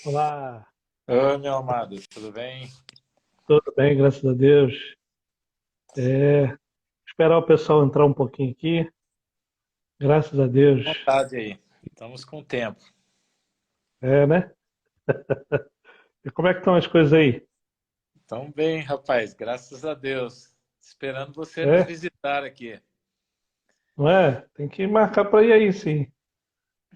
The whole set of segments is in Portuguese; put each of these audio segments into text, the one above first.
Olá, Oi, meu amado, tudo bem? tudo bem, graças a Deus. É, esperar o pessoal entrar um pouquinho aqui, graças a Deus. Vontade aí. Estamos com tempo. É, né? E como é que estão as coisas aí? Estamos bem, rapaz, graças a Deus. Esperando você nos É, visitar aqui. não é? Tem que marcar para ir aí, sim.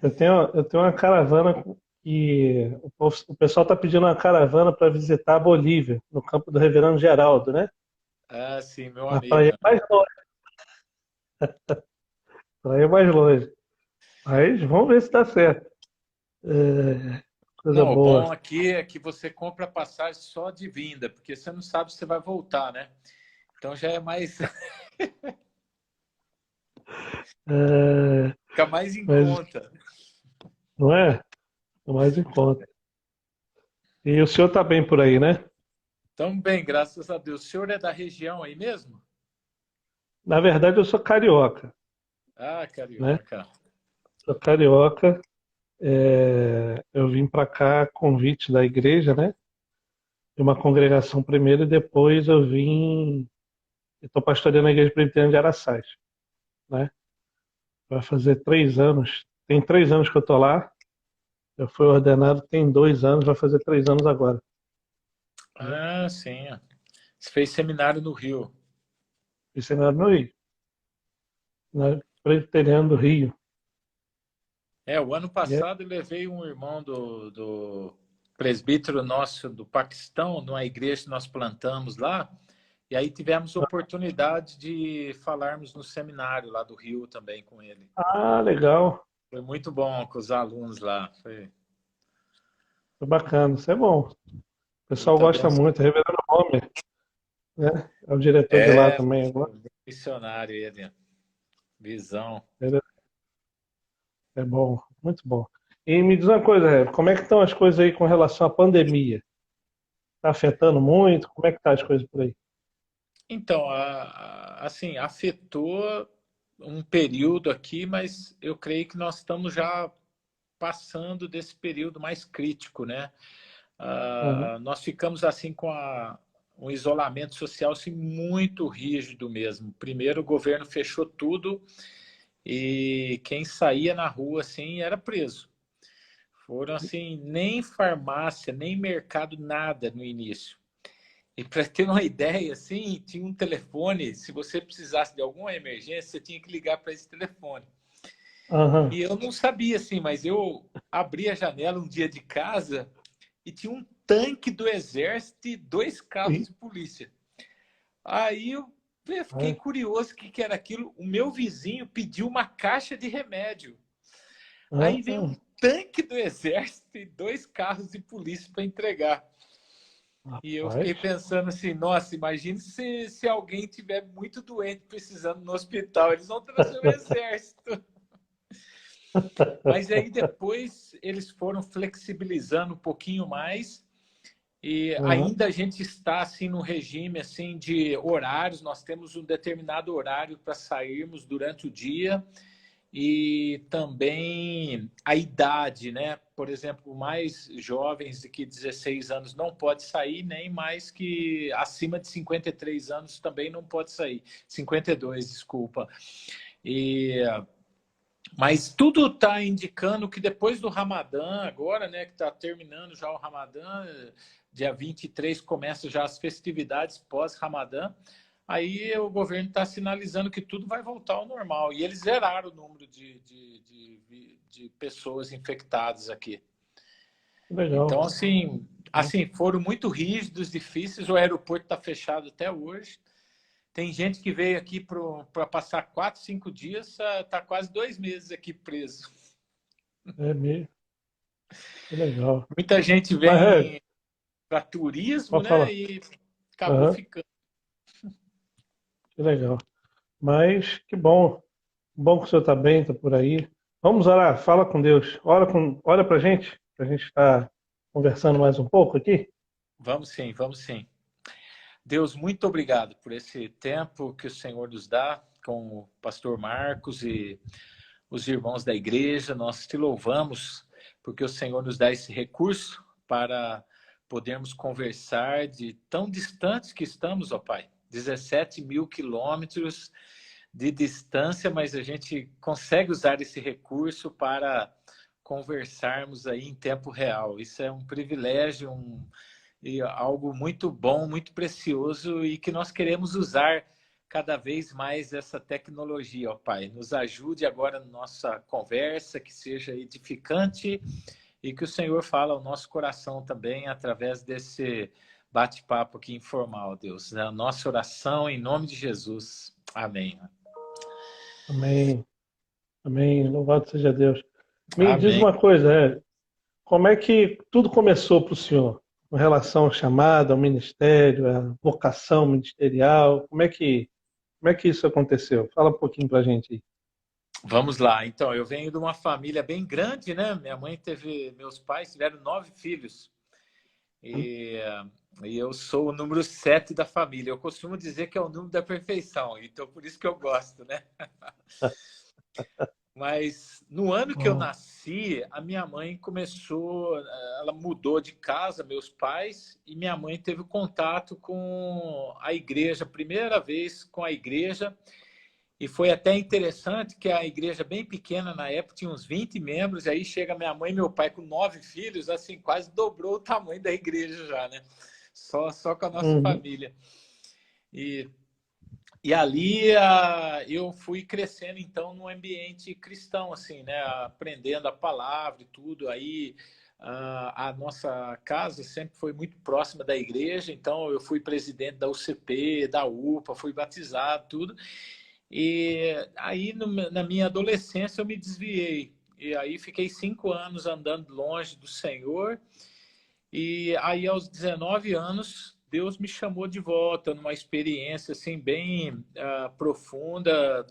Eu tenho uma caravana que o pessoal está pedindo uma caravana para visitar a Bolívia, no campo do Reverendo Geraldo, né? Ah, sim, meu A amigo. praia mais longe, praia mais longe. Mas vamos ver se dá certo. É, coisa Não, o bom boa. aqui é que você compra a passagem só de vinda, porque você não sabe se você vai voltar, né? Então já é mais, É, fica mais em mas conta. não é? O mais em conta. E o senhor está bem por aí, né? Estamos bem, graças a Deus. O senhor é da região aí mesmo? Na verdade, eu sou carioca, Ah, né? carioca. Sou carioca. Eu vim para cá a convite da igreja, né? De uma congregação primeiro e depois eu vim. Estou pastoreando a igreja presbiteriana de Araçás, né? Vai fazer 3 anos. Tem 3 anos que eu estou lá. Eu fui ordenado tem 2 anos, vai fazer 3 anos agora, né? Ah, sim. Você fez seminário no Rio. E seminário no Rio, né? Presbiteriano do Rio. É, o ano E é, passado eu levei um irmão do presbítero nosso do Paquistão, numa igreja que nós plantamos lá, e aí tivemos oportunidade de falarmos no seminário lá do Rio também com ele. legal. Foi muito bom com os alunos lá. Foi bacana. Isso é bom. O Deus pessoal tá gosta abençoando. muito. Reverendo Homer, né? É o diretor de lá É, também agora. muito missionário ele, visão. Ele é bom, muito bom. E me diz uma coisa, como é que estão as coisas aí com relação à pandemia? Está afetando muito? Como é que tá as coisas por aí? Então, assim, afetou um período aqui, mas eu creio que nós estamos já passando desse período mais crítico, né? Uhum. Nós ficamos assim com um isolamento social assim, muito rígido mesmo. Primeiro, o governo fechou tudo e quem saía na rua assim era preso. Foram assim, nem farmácia, nem mercado, nada no início. E para ter uma ideia, assim, tinha um telefone, se você precisasse de alguma emergência, você tinha que ligar para esse telefone. Aham. E eu não sabia, assim, mas eu abri a janela um dia de casa e tinha um tanque do exército e 2 carros E- de polícia. Aí eu fiquei ai, curioso o que era aquilo. O meu vizinho pediu uma caixa de remédio. Aí veio um ah, tanque do exército e 2 carros de polícia para entregar. E eu rapaz. fiquei pensando assim, nossa, imagine se alguém tiver muito doente precisando no hospital, eles vão trazer o exército. Mas aí depois eles foram flexibilizando um pouquinho mais e Aham. ainda a gente está assim no regime assim de horários, nós temos um determinado horário para sairmos durante o dia e também a idade, né? Por exemplo, mais jovens de que 16 anos não pode sair, nem mais que acima de 53 anos também não pode sair. 52, desculpa. E mas tudo está indicando que depois do Ramadã, agora, né, que está terminando já o Ramadã, dia 23 começa já as festividades pós-Ramadã, aí o governo está sinalizando que tudo vai voltar ao normal. E eles zeraram o número de pessoas infectadas aqui. Legal. Então, assim, foram muito rígidos, difíceis. O aeroporto está fechado até hoje. Tem gente que veio aqui para passar 4, 5 dias, está quase 2 meses aqui preso. É mesmo. Que legal. Muita gente Mas, vem para turismo, pode né? falar. E acabou Aham, ficando. que legal. Mas que bom. Bom que o senhor está bem, está por aí. Vamos orar, fala com Deus. Olha para a gente estar conversando mais um pouco aqui. Vamos sim, vamos sim. Deus, muito obrigado por esse tempo que o Senhor nos dá com o pastor Marcos e os irmãos da igreja. Nós te louvamos porque o Senhor nos dá esse recurso para podermos conversar de tão distantes que estamos, ó Pai. 17 mil quilômetros de distância, mas a gente consegue usar esse recurso para conversarmos aí em tempo real. Isso é um privilégio, e algo muito bom, muito precioso e que nós queremos usar cada vez mais essa tecnologia, ó Pai. Nos ajude agora na nossa conversa, que seja edificante e que o Senhor fale ao nosso coração também através desse bate-papo aqui informal, Deus. A nossa oração em nome de Jesus. Amém. Amém. Amém. Louvado seja Deus. Me diz Amém. uma coisa, como é que tudo começou para o senhor? Com relação ao chamado, ao ministério, à vocação ministerial, como é que isso aconteceu? Fala um pouquinho para a gente aí. Vamos lá. Então, eu venho de uma família bem grande, né? Meus pais tiveram 9 filhos. E eu sou o número 7 da família. Eu costumo dizer que é o número da perfeição, então por isso que eu gosto, né? Mas no ano que eu nasci, a minha mãe ela mudou de casa, meus pais, e minha mãe teve contato com a igreja, primeira vez com a igreja, e foi até interessante que a igreja bem pequena na época, tinha uns 20 membros, e aí chega minha mãe e meu pai com 9 filhos, assim, quase dobrou o tamanho da igreja já, né? Só com a nossa Uhum. família. E ali eu fui crescendo, então, num ambiente cristão, assim, né? Aprendendo a palavra e tudo. Aí a nossa casa sempre foi muito próxima da igreja, então eu fui presidente da UCP, da UPA, fui batizado, tudo. E aí, na minha adolescência, eu me desviei. E aí fiquei 5 anos andando longe do Senhor. E aí, aos 19 anos, Deus me chamou de volta numa experiência assim bem profunda,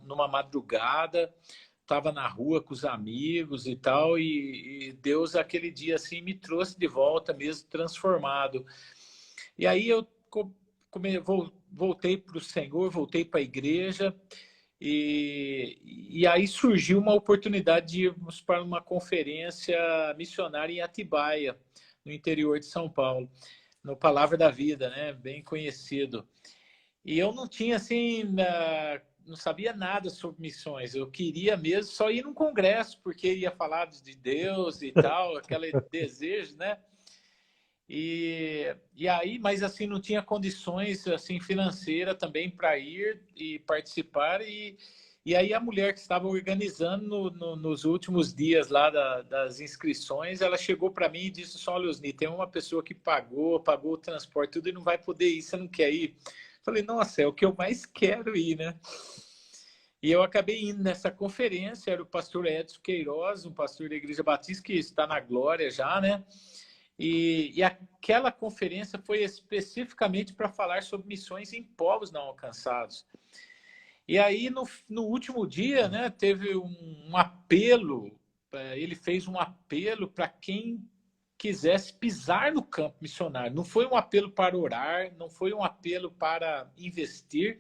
numa madrugada. Estava na rua com os amigos e tal, e Deus, aquele dia, assim, me trouxe de volta mesmo, transformado. E aí eu voltei para o Senhor, voltei para a igreja, e aí surgiu uma oportunidade de irmos para uma conferência missionária em Atibaia, no interior de São Paulo, no Palavra da Vida, né? Bem conhecido. E eu não tinha, assim, não sabia nada sobre missões. Eu queria mesmo só ir num congresso, porque ia falar de Deus e tal, aquele desejo, né? E aí, mas assim, não tinha condições assim financeiras também para ir e participar. E aí a mulher que estava organizando nos últimos dias lá das inscrições, ela chegou para mim e disse só, olha, Osni, tem uma pessoa que pagou o transporte, tudo, e não vai poder ir, você não quer ir? Falei, nossa, é o que eu mais quero ir, né? E eu acabei indo nessa conferência, era o pastor Edson Queiroz, um pastor da Igreja Batista, que está na glória já, né? E aquela conferência foi especificamente para falar sobre missões em povos não alcançados. E aí, no último dia, né, teve um apelo, ele fez um apelo para quem quisesse pisar no campo missionário. Não foi um apelo para orar, não foi um apelo para investir,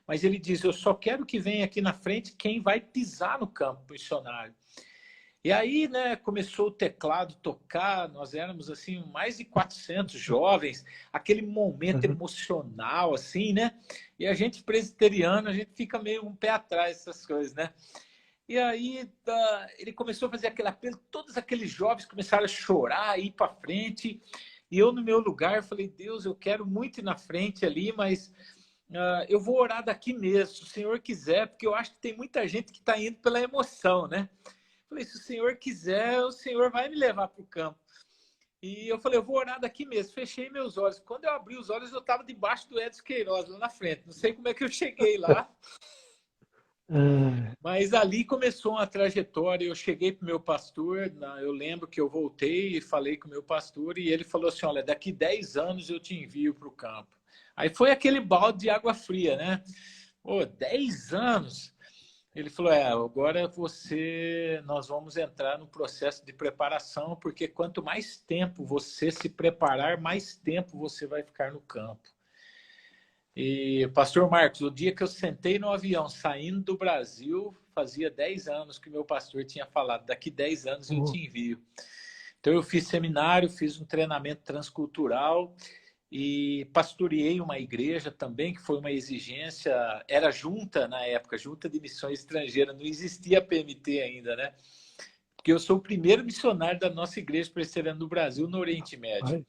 mas ele diz, eu só quero que venha aqui na frente quem vai pisar no campo missionário. E aí, né, começou o teclado tocar, nós éramos, assim, mais de 400 jovens, aquele momento emocional, assim, né? E a gente presbiteriano, a gente fica meio um pé atrás dessas coisas, né? E aí, ele começou a fazer aquele apelo, todos aqueles jovens começaram a chorar, ir para frente, e eu, no meu lugar, falei, Deus, eu quero muito ir na frente ali, mas eu vou orar daqui mesmo, se o Senhor quiser, porque eu acho que tem muita gente que está indo pela emoção, né? Falei, se o Senhor quiser, o Senhor vai me levar para o campo. E eu falei, eu vou orar daqui mesmo. Fechei meus olhos. Quando eu abri os olhos, eu estava debaixo do Edson Queiroz, lá na frente. Não sei como é que eu cheguei lá. Mas ali começou uma trajetória. Eu cheguei para o meu pastor, eu lembro que eu voltei e falei com o meu pastor, e ele falou assim, olha, daqui 10 anos eu te envio para o campo. Aí foi aquele balde de água fria, né? Pô, 10 anos? Ele falou, agora nós vamos entrar no processo de preparação, porque quanto mais tempo você se preparar, mais tempo você vai ficar no campo. E, pastor Marcos, o dia que eu sentei no avião, saindo do Brasil, fazia 10 anos que o meu pastor tinha falado, daqui 10 anos eu te envio. Então, eu fiz seminário, fiz um treinamento transcultural e pastoreei uma igreja também, que foi uma exigência, era junta na época, Junta de Missões Estrangeiras, não existia PMT ainda, né? Porque eu sou o primeiro missionário da nossa igreja presbiteriana do Brasil no Oriente Médio. Ai,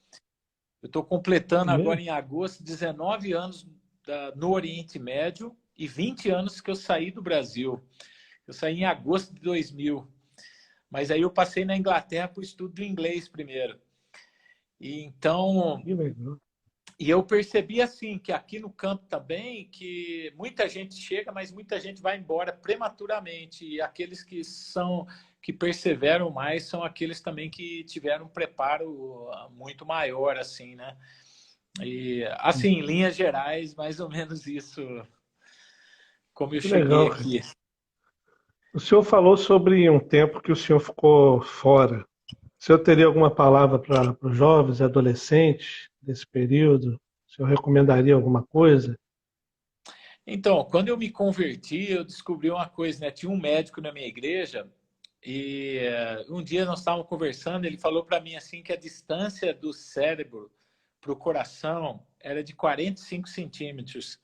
Eu estou completando é agora mesmo? em agosto 19 anos no Oriente Médio e 20 anos que eu saí do Brasil. Eu saí em agosto de 2000. Mas aí eu passei na Inglaterra para o estudo do inglês primeiro. E então, Que legal. e eu percebi assim que aqui no campo também que muita gente chega, mas muita gente vai embora prematuramente. E aqueles que perseveram mais são aqueles também que tiveram um preparo muito maior, assim, né? E assim, em linhas gerais, mais ou menos isso, como eu Que cheguei legal, cara. aqui. O senhor falou sobre um tempo que o senhor ficou fora. O senhor teria alguma palavra para os jovens e adolescentes desse período? O senhor recomendaria alguma coisa? Então, quando eu me converti, eu descobri uma coisa, né? Tinha um médico na minha igreja e um dia nós estávamos conversando, ele falou para mim assim que a distância do cérebro para o coração era de 45 centímetros.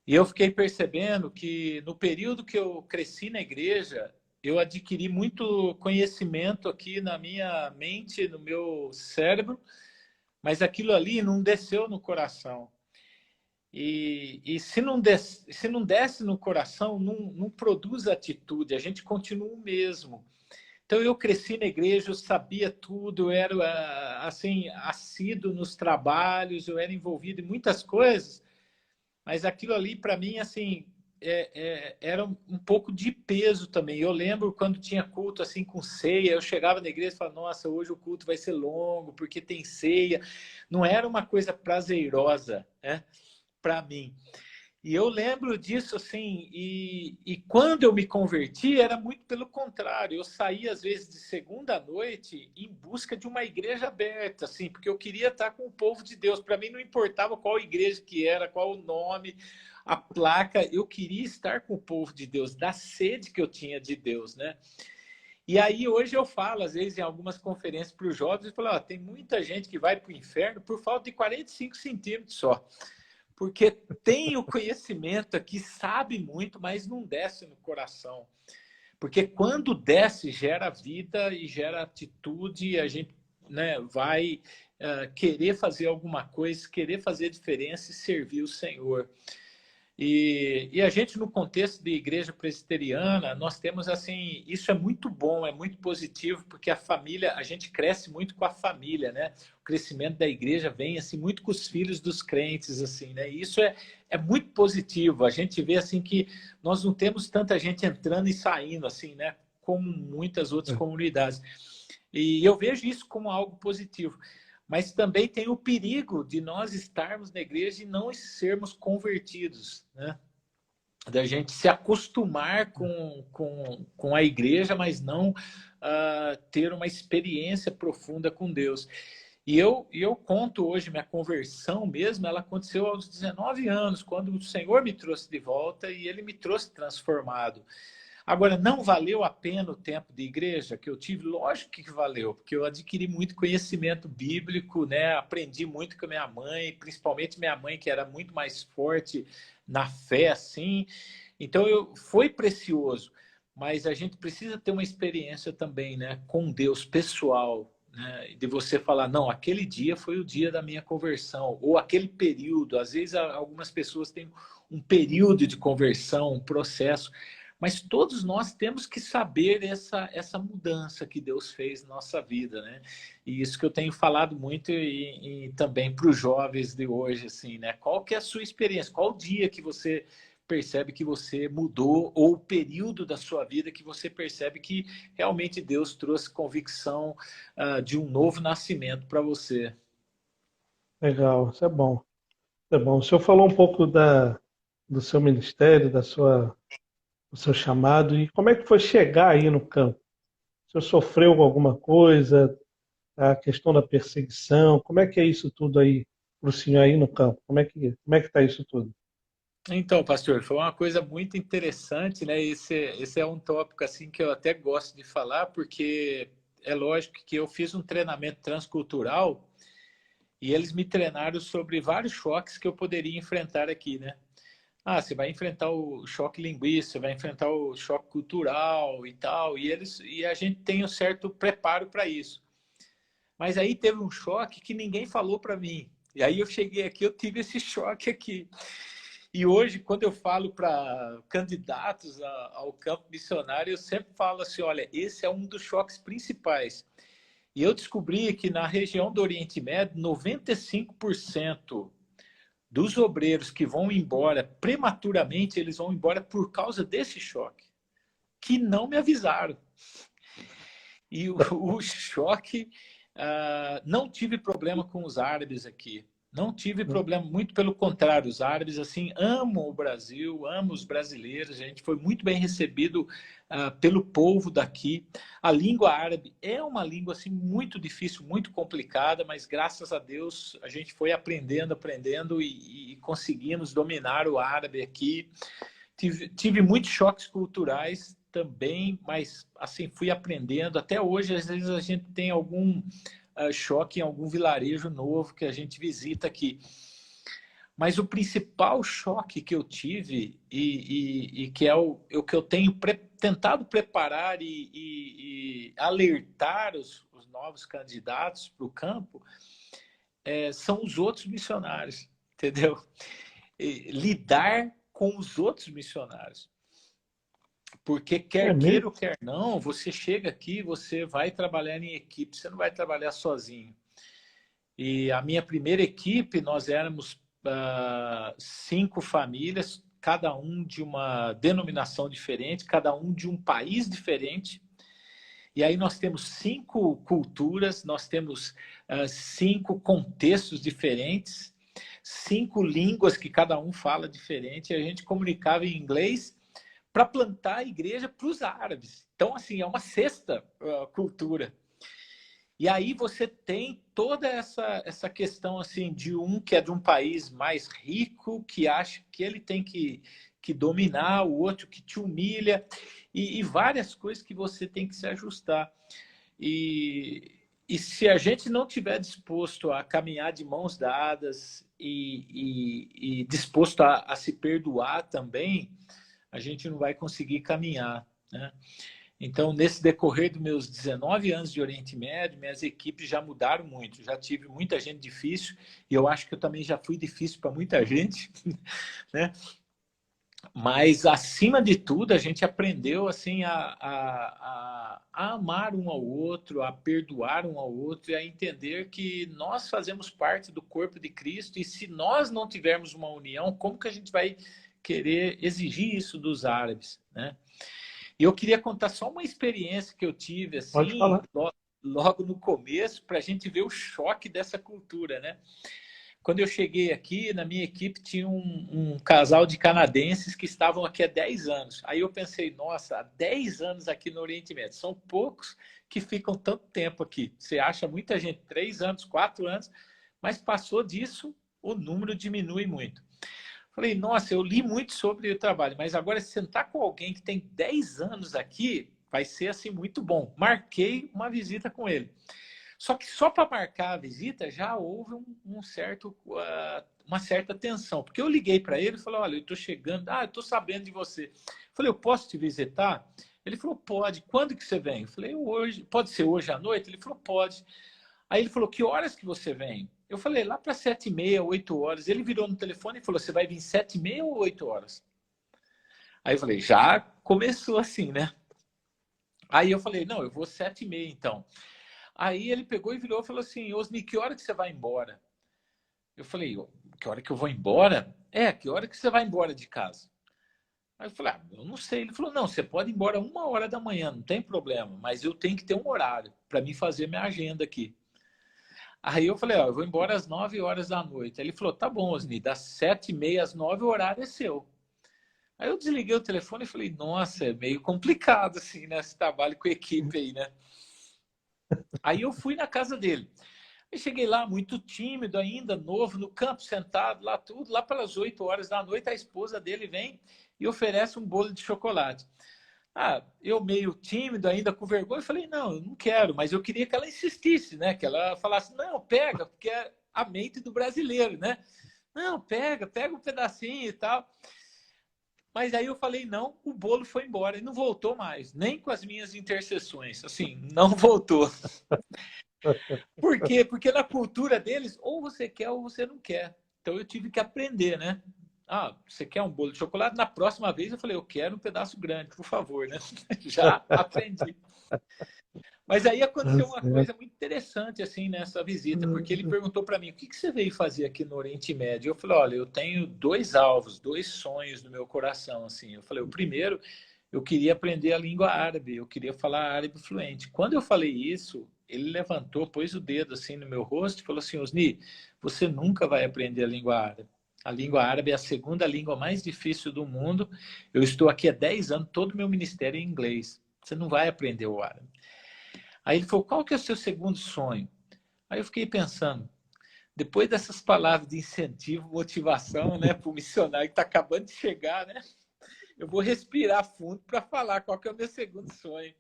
E eu fiquei percebendo que no período que eu cresci na igreja, eu adquiri muito conhecimento aqui na minha mente, no meu cérebro, mas aquilo ali não desceu no coração. E se não desce no coração, não produz atitude, a gente continua o mesmo. Então eu cresci na igreja, eu sabia tudo, eu era assim assíduo nos trabalhos, eu era envolvido em muitas coisas, mas aquilo ali para mim assim era um pouco de peso também. Eu lembro quando tinha culto assim com ceia, eu chegava na igreja e falava: nossa, hoje o culto vai ser longo porque tem ceia. Não era uma coisa prazerosa, né, para mim. E eu lembro disso, assim, e quando eu me converti, era muito pelo contrário. Eu saía, às vezes, de segunda à noite em busca de uma igreja aberta, assim, porque eu queria estar com o povo de Deus. Para mim, não importava qual igreja que era, qual o nome, a placa, eu queria estar com o povo de Deus, da sede que eu tinha de Deus, né? E aí, hoje eu falo, às vezes, em algumas conferências para os jovens, eu falo: ó, tem muita gente que vai para o inferno por falta de 45 centímetros só. Porque tem o conhecimento aqui, sabe muito, mas não desce no coração. Porque quando desce, gera vida e gera atitude, e a gente, né, vai querer fazer alguma coisa, querer fazer diferença e servir o Senhor. E a gente, no contexto de igreja presbiteriana, nós temos assim, isso é muito bom, é muito positivo, porque a família, a gente cresce muito com a família, né? O crescimento da igreja vem assim muito com os filhos dos crentes, assim, né? E isso é muito positivo. A gente vê assim que nós não temos tanta gente entrando e saindo, assim, né? Como muitas outras É, comunidades. E eu vejo isso como algo positivo. Mas também tem o perigo de nós estarmos na igreja e não sermos convertidos, né? Da gente se acostumar com a igreja, mas não ter uma experiência profunda com Deus. E eu conto hoje, minha conversão mesmo, ela aconteceu aos 19 anos, quando o Senhor me trouxe de volta e Ele me trouxe transformado. Agora, não valeu a pena o tempo de igreja que eu tive? Lógico que valeu, porque eu adquiri muito conhecimento bíblico, né? Aprendi muito com a minha mãe, principalmente minha mãe, que era muito mais forte na fé, assim. Então, foi precioso, mas a gente precisa ter uma experiência também, né? Com Deus pessoal, né? De você falar: não, aquele dia foi o dia da minha conversão, ou aquele período. Às vezes, algumas pessoas têm um período de conversão, um processo. Mas todos nós temos que saber essa mudança que Deus fez na nossa vida, né? E isso que eu tenho falado muito e também para os jovens de hoje, assim, né? Qual que é a sua experiência? Qual o dia que você percebe que você mudou, ou o período da sua vida que você percebe que realmente Deus trouxe convicção de um novo nascimento para você? legal, isso é bom. Isso é bom. O senhor falou um pouco do seu ministério, do seu chamado, e como é que foi chegar aí no campo? O senhor sofreu com alguma coisa? A questão da perseguição, como é que é isso tudo aí para o senhor aí no campo? Como é que está isso tudo? Então, pastor, foi uma coisa muito interessante, né? Esse é um tópico assim que eu até gosto de falar, porque é lógico que eu fiz um treinamento transcultural e eles me treinaram sobre vários choques que eu poderia enfrentar aqui, né? Ah, você vai enfrentar o choque linguístico, você vai enfrentar o choque cultural e tal, e a gente tem um certo preparo para isso. Mas aí teve um choque que ninguém falou para mim. E aí eu cheguei aqui, eu tive esse choque aqui. E hoje, quando eu falo para candidatos ao campo missionário, eu sempre falo assim, olha, esse é um dos choques principais. E eu descobri que na região do Oriente Médio, 95% dos obreiros que vão embora prematuramente, eles vão embora por causa desse choque, que não me avisaram. E o choque, não tive problema com os árabes aqui. Não tive problema, muito pelo contrário, os árabes assim amam o Brasil, amam os brasileiros, a gente foi muito bem recebido pelo povo daqui. A língua árabe é uma língua assim muito difícil, muito complicada, mas graças a Deus a gente foi aprendendo e conseguimos dominar o árabe aqui. Tive muitos choques culturais também, mas assim fui aprendendo. Até hoje, às vezes a gente tem algum choque em algum vilarejo novo que a gente visita aqui. Mas o principal choque que eu tive e que é o que eu tenho tentado preparar e alertar os novos candidatos para o campo são os outros missionários, entendeu? Lidar com os outros missionários. Porque quer queira ou quer não, você chega aqui, você vai trabalhar em equipe, você não vai trabalhar sozinho. E a minha primeira equipe, nós éramos 5 famílias, cada um de uma denominação diferente, cada um de um país diferente. E aí nós temos 5 culturas, nós temos 5 contextos diferentes, 5 línguas que cada um fala diferente, e a gente comunicava em inglês para plantar a igreja para os árabes. Então, assim, é uma sexta cultura. E aí você tem toda essa questão assim de um que é de um país mais rico, que acha que ele tem que dominar, o outro que te humilha, e várias coisas que você tem que se ajustar. E se a gente não tiver disposto a caminhar de mãos dadas e disposto a se perdoar também, a gente não vai conseguir caminhar, né? Então, nesse decorrer dos meus 19 anos de Oriente Médio, minhas equipes já mudaram muito. Já tive muita gente difícil e eu acho que eu também já fui difícil para muita gente, né? Mas, acima de tudo, a gente aprendeu assim, a amar um ao outro, a perdoar um ao outro e a entender que nós fazemos parte do corpo de Cristo e se nós não tivermos uma união, como que a gente vai querer exigir isso dos árabes, né? E eu queria contar só uma experiência que eu tive assim, logo no começo, para a gente ver o choque dessa cultura, né? Quando eu cheguei aqui, na minha equipe tinha um casal de canadenses que estavam aqui há 10 anos. Aí eu pensei, nossa, há 10 anos aqui no Oriente Médio. São poucos que ficam tanto tempo aqui. Você acha muita gente, 3 anos, 4 anos, mas passou disso, o número diminui muito. Falei, nossa, eu li muito sobre o trabalho, mas agora sentar com alguém que tem 10 anos aqui vai ser assim muito bom. Marquei uma visita com ele. Só que só para marcar a visita já houve uma certa tensão, porque eu liguei para ele e falei, olha, eu estou chegando, eu estou sabendo de você. Falei, eu posso te visitar? Ele falou, pode. Quando que você vem? Eu falei, hoje. Pode ser hoje à noite? Ele falou, pode. Aí ele falou, que horas que você vem? Eu falei, lá para 7h30, 8 horas. Ele virou no telefone e falou, você vai vir 7h30 ou 8 horas? Aí eu falei, já começou assim, né? Aí eu falei, não, eu vou 7h30 então. Aí ele pegou e virou e falou assim, Osni, que hora que você vai embora? Eu falei, que hora que eu vou embora? Que hora que você vai embora de casa? Aí eu falei, eu não sei. Ele falou, não, você pode ir embora 1h da manhã, não tem problema, mas eu tenho que ter um horário para mim fazer minha agenda aqui. Aí eu falei, eu vou embora às 9 horas da noite. Aí ele falou, tá bom, Osni, das 7h30 às 9 o horário é seu. Aí eu desliguei o telefone e falei, nossa, é meio complicado assim, né? Esse trabalho com equipe aí, né? Aí eu fui na casa dele. Eu cheguei lá muito tímido ainda, novo, no campo, sentado lá tudo. Lá pelas 8 horas da noite, a esposa dele vem e oferece um bolo de chocolate. Eu meio tímido ainda, com vergonha, falei, não, eu não quero, mas eu queria que ela insistisse, né? Que ela falasse, não, pega, porque é a mente do brasileiro, né? Não, pega um pedacinho e tal. Mas aí eu falei, não, o bolo foi embora e não voltou mais, nem com as minhas intercessões, assim, não voltou. Por quê? Porque na cultura deles, ou você quer ou você não quer. Então eu tive que aprender, né? Você quer um bolo de chocolate? Na próxima vez eu falei, eu quero um pedaço grande, por favor, né? Já aprendi. Mas aí Tá aconteceu uma coisa certo. muito interessante assim nessa visita, porque ele perguntou para mim, o que você veio fazer aqui no Oriente Médio? Eu falei, olha, eu tenho dois alvos, dois sonhos no meu coração, assim. Eu falei, o primeiro, eu queria aprender a língua árabe, eu queria falar árabe fluente. Quando eu falei isso, ele levantou, pôs o dedo assim no meu rosto e falou assim, Osni, você nunca vai aprender a língua árabe. A língua árabe é a segunda língua mais difícil do mundo. Eu estou aqui há 10 anos, todo o meu ministério é em inglês. Você não vai aprender o árabe. Aí ele falou, qual que é o seu segundo sonho? Aí eu fiquei pensando, depois dessas palavras de incentivo, motivação, né, para o missionário que está acabando de chegar, né, eu vou respirar fundo para falar qual que é o meu segundo sonho.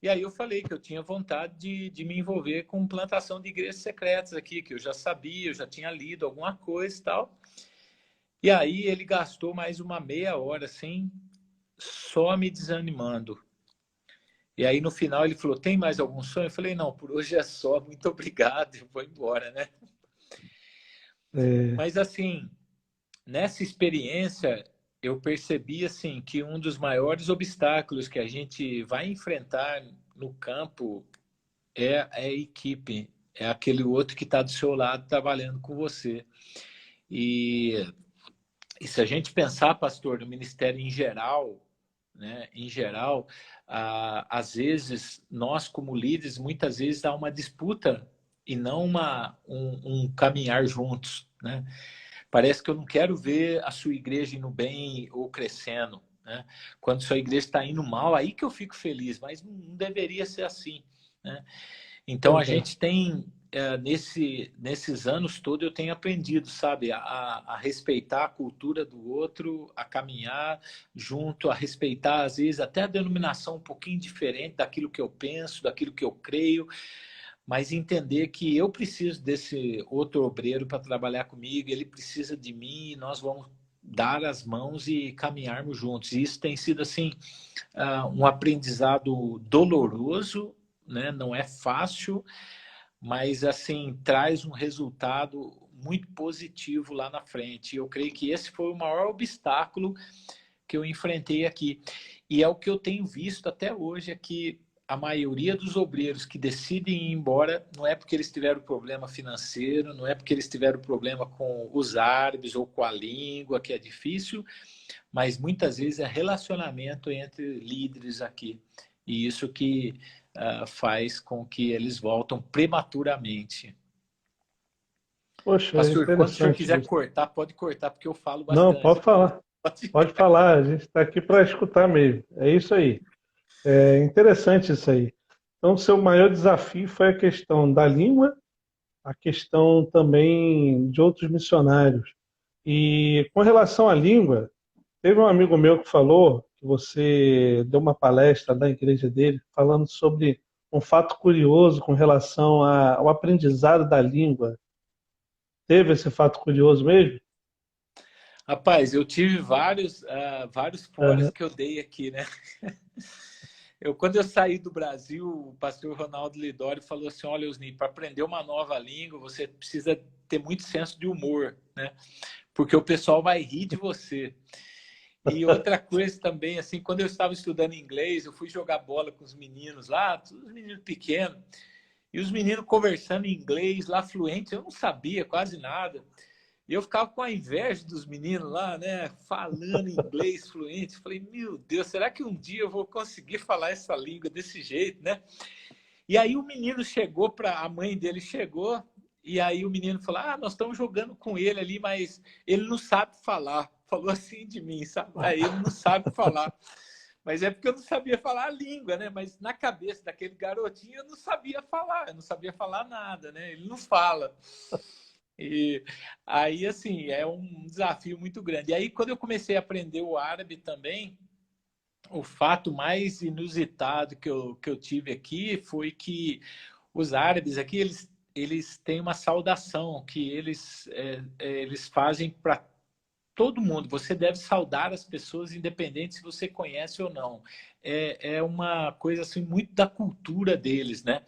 E aí eu falei que eu tinha vontade de me envolver com plantação de igrejas secretas aqui, que eu já sabia, eu já tinha lido alguma coisa e tal. E aí ele gastou mais uma meia hora, assim, só me desanimando. E aí no final ele falou, tem mais algum sonho? Eu falei, não, por hoje é só, muito obrigado, eu vou embora, né? É, Mas assim, nessa experiência, eu percebi assim que um dos maiores obstáculos que a gente vai enfrentar no campo é a equipe, é aquele outro que está do seu lado trabalhando com você. E, e se a gente pensar, pastor, no ministério em geral, né, em geral, às vezes nós como líderes, muitas vezes há uma disputa e não um caminhar juntos, né? Parece que eu não quero ver a sua igreja indo bem ou crescendo, né? Quando sua igreja está indo mal, aí que eu fico feliz, mas não deveria ser assim, né? Então a pois é. gente tem nesses anos todos eu tenho aprendido, sabe, a respeitar a cultura do outro, a caminhar junto, a respeitar às vezes até a denominação um pouquinho diferente daquilo que eu penso, daquilo que eu creio, mas entender que eu preciso desse outro obreiro para trabalhar comigo, ele precisa de mim, e nós vamos dar as mãos e caminharmos juntos. E isso tem sido assim um aprendizado doloroso, né? Não é fácil, mas assim traz um resultado muito positivo lá na frente. E eu creio que esse foi o maior obstáculo que eu enfrentei aqui. E é o que eu tenho visto até hoje, é que a maioria dos obreiros que decidem ir embora não é porque eles tiveram problema financeiro, não é porque eles tiveram problema com os árabes ou com a língua, que é difícil, mas muitas vezes é relacionamento entre líderes aqui. E isso que faz com que eles voltam prematuramente. Poxa, é Pastor, quando o senhor interessante quiser isso. cortar, pode cortar, porque eu falo Não, bastante pode aqui. falar. Pode falar, a gente está aqui para escutar mesmo. É isso aí. É interessante isso aí. Então, o seu maior desafio foi a questão da língua, a questão também de outros missionários. E com relação à língua, teve um amigo meu que falou que você deu uma palestra na igreja dele falando sobre um fato curioso com relação ao aprendizado da língua. Teve esse fato curioso mesmo? Rapaz, eu tive vários foras Aham. que eu dei aqui, né? Quando eu saí do Brasil, o pastor Ronaldo Lidório falou assim: olha, Osni, para aprender uma nova língua, você precisa ter muito senso de humor, né? Porque o pessoal vai rir de você. E outra coisa também, assim, quando eu estava estudando inglês, eu fui jogar bola com os meninos lá, todos os meninos pequenos, e os meninos conversando em inglês lá fluente, eu não sabia quase nada. E eu ficava com a inveja dos meninos lá, né? Falando inglês fluente. Falei, meu Deus, será que um dia eu vou conseguir falar essa língua desse jeito, né? E aí o menino chegou para a mãe dele chegou e aí o menino falou: "Ah, nós estamos jogando com ele ali, mas ele não sabe falar". Falou assim de mim, sabe? Aí ele não sabe falar. Mas é porque eu não sabia falar a língua, né? Mas na cabeça daquele garotinho eu não sabia falar, eu não sabia falar nada, né? Ele não fala. E aí, assim, é um desafio muito grande. E aí, quando eu comecei a aprender o árabe também, O fato mais inusitado que eu tive aqui foi que os árabes aqui, eles têm uma saudação que eles fazem para todo mundo. Você deve saudar as pessoas, independente se você conhece ou não. É uma coisa assim muito da cultura deles, né?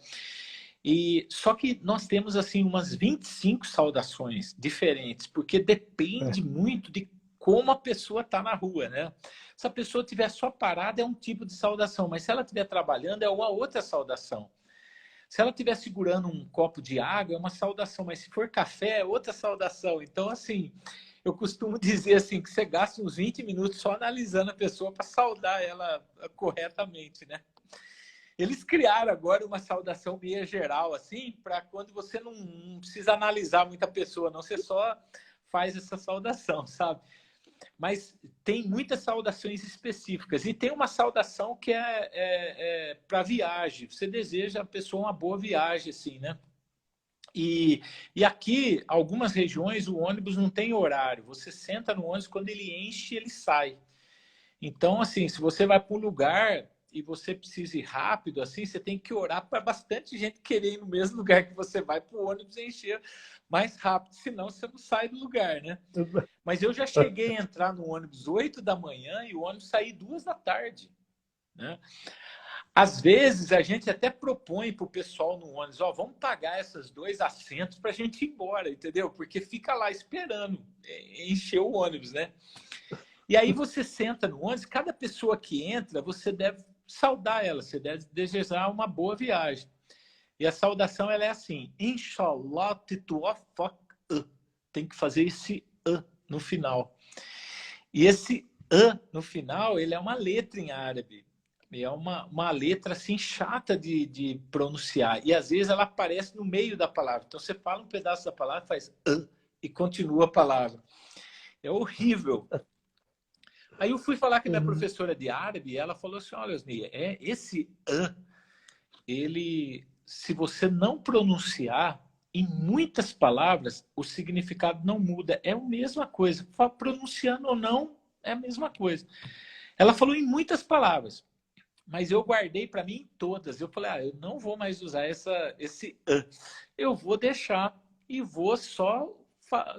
E só que nós temos assim umas 25 saudações diferentes, porque depende muito de como a pessoa está na rua, né? Se a pessoa estiver só parada, é um tipo de saudação, mas se ela estiver trabalhando, é uma outra saudação. Se ela estiver segurando um copo de água, é uma saudação, mas se for café, é outra saudação. Então, assim, eu costumo dizer assim que você gasta uns 20 minutos só analisando a pessoa para saudar ela corretamente, né? Eles criaram agora uma saudação meio geral, assim, para quando você não precisa analisar muita pessoa, não, você só faz essa saudação, sabe? Mas tem muitas saudações específicas. E tem uma saudação que é para viagem. Você deseja a pessoa uma boa viagem, assim, né? E aqui, algumas regiões, o ônibus não tem horário. Você senta no ônibus, quando ele enche, ele sai. Então, assim, se você vai para um lugar e você precisa ir rápido, assim, você tem que orar para bastante gente querer ir no mesmo lugar que você vai para o ônibus encher mais rápido, senão você não sai do lugar, né? Mas eu já cheguei a entrar no ônibus 8 da manhã e o ônibus sair 2 da tarde, né? Às vezes a gente até propõe para o pessoal no ônibus, ó, vamos pagar esses 2 assentos para a gente ir embora, entendeu? Porque fica lá esperando encher o ônibus, né? E aí você senta no ônibus, cada pessoa que entra, você deve saudar ela, você deve desejar uma boa viagem. E a saudação ela é assim, Inshallah tituafak. Tem que fazer esse no final. E esse no final, ele é uma letra em árabe. É uma letra assim chata de pronunciar. E às vezes ela aparece no meio da palavra. Então você fala um pedaço da palavra, faz e continua a palavra. É horrível. Aí eu fui falar com a minha professora de árabe e ela falou assim, olha, Osnia, esse ele, se você não pronunciar, em muitas palavras, o significado não muda. É a mesma coisa. Pronunciando ou não, é a mesma coisa. Ela falou em muitas palavras, mas eu guardei para mim todas. Eu falei, eu não vou mais usar esse eu vou deixar e vou só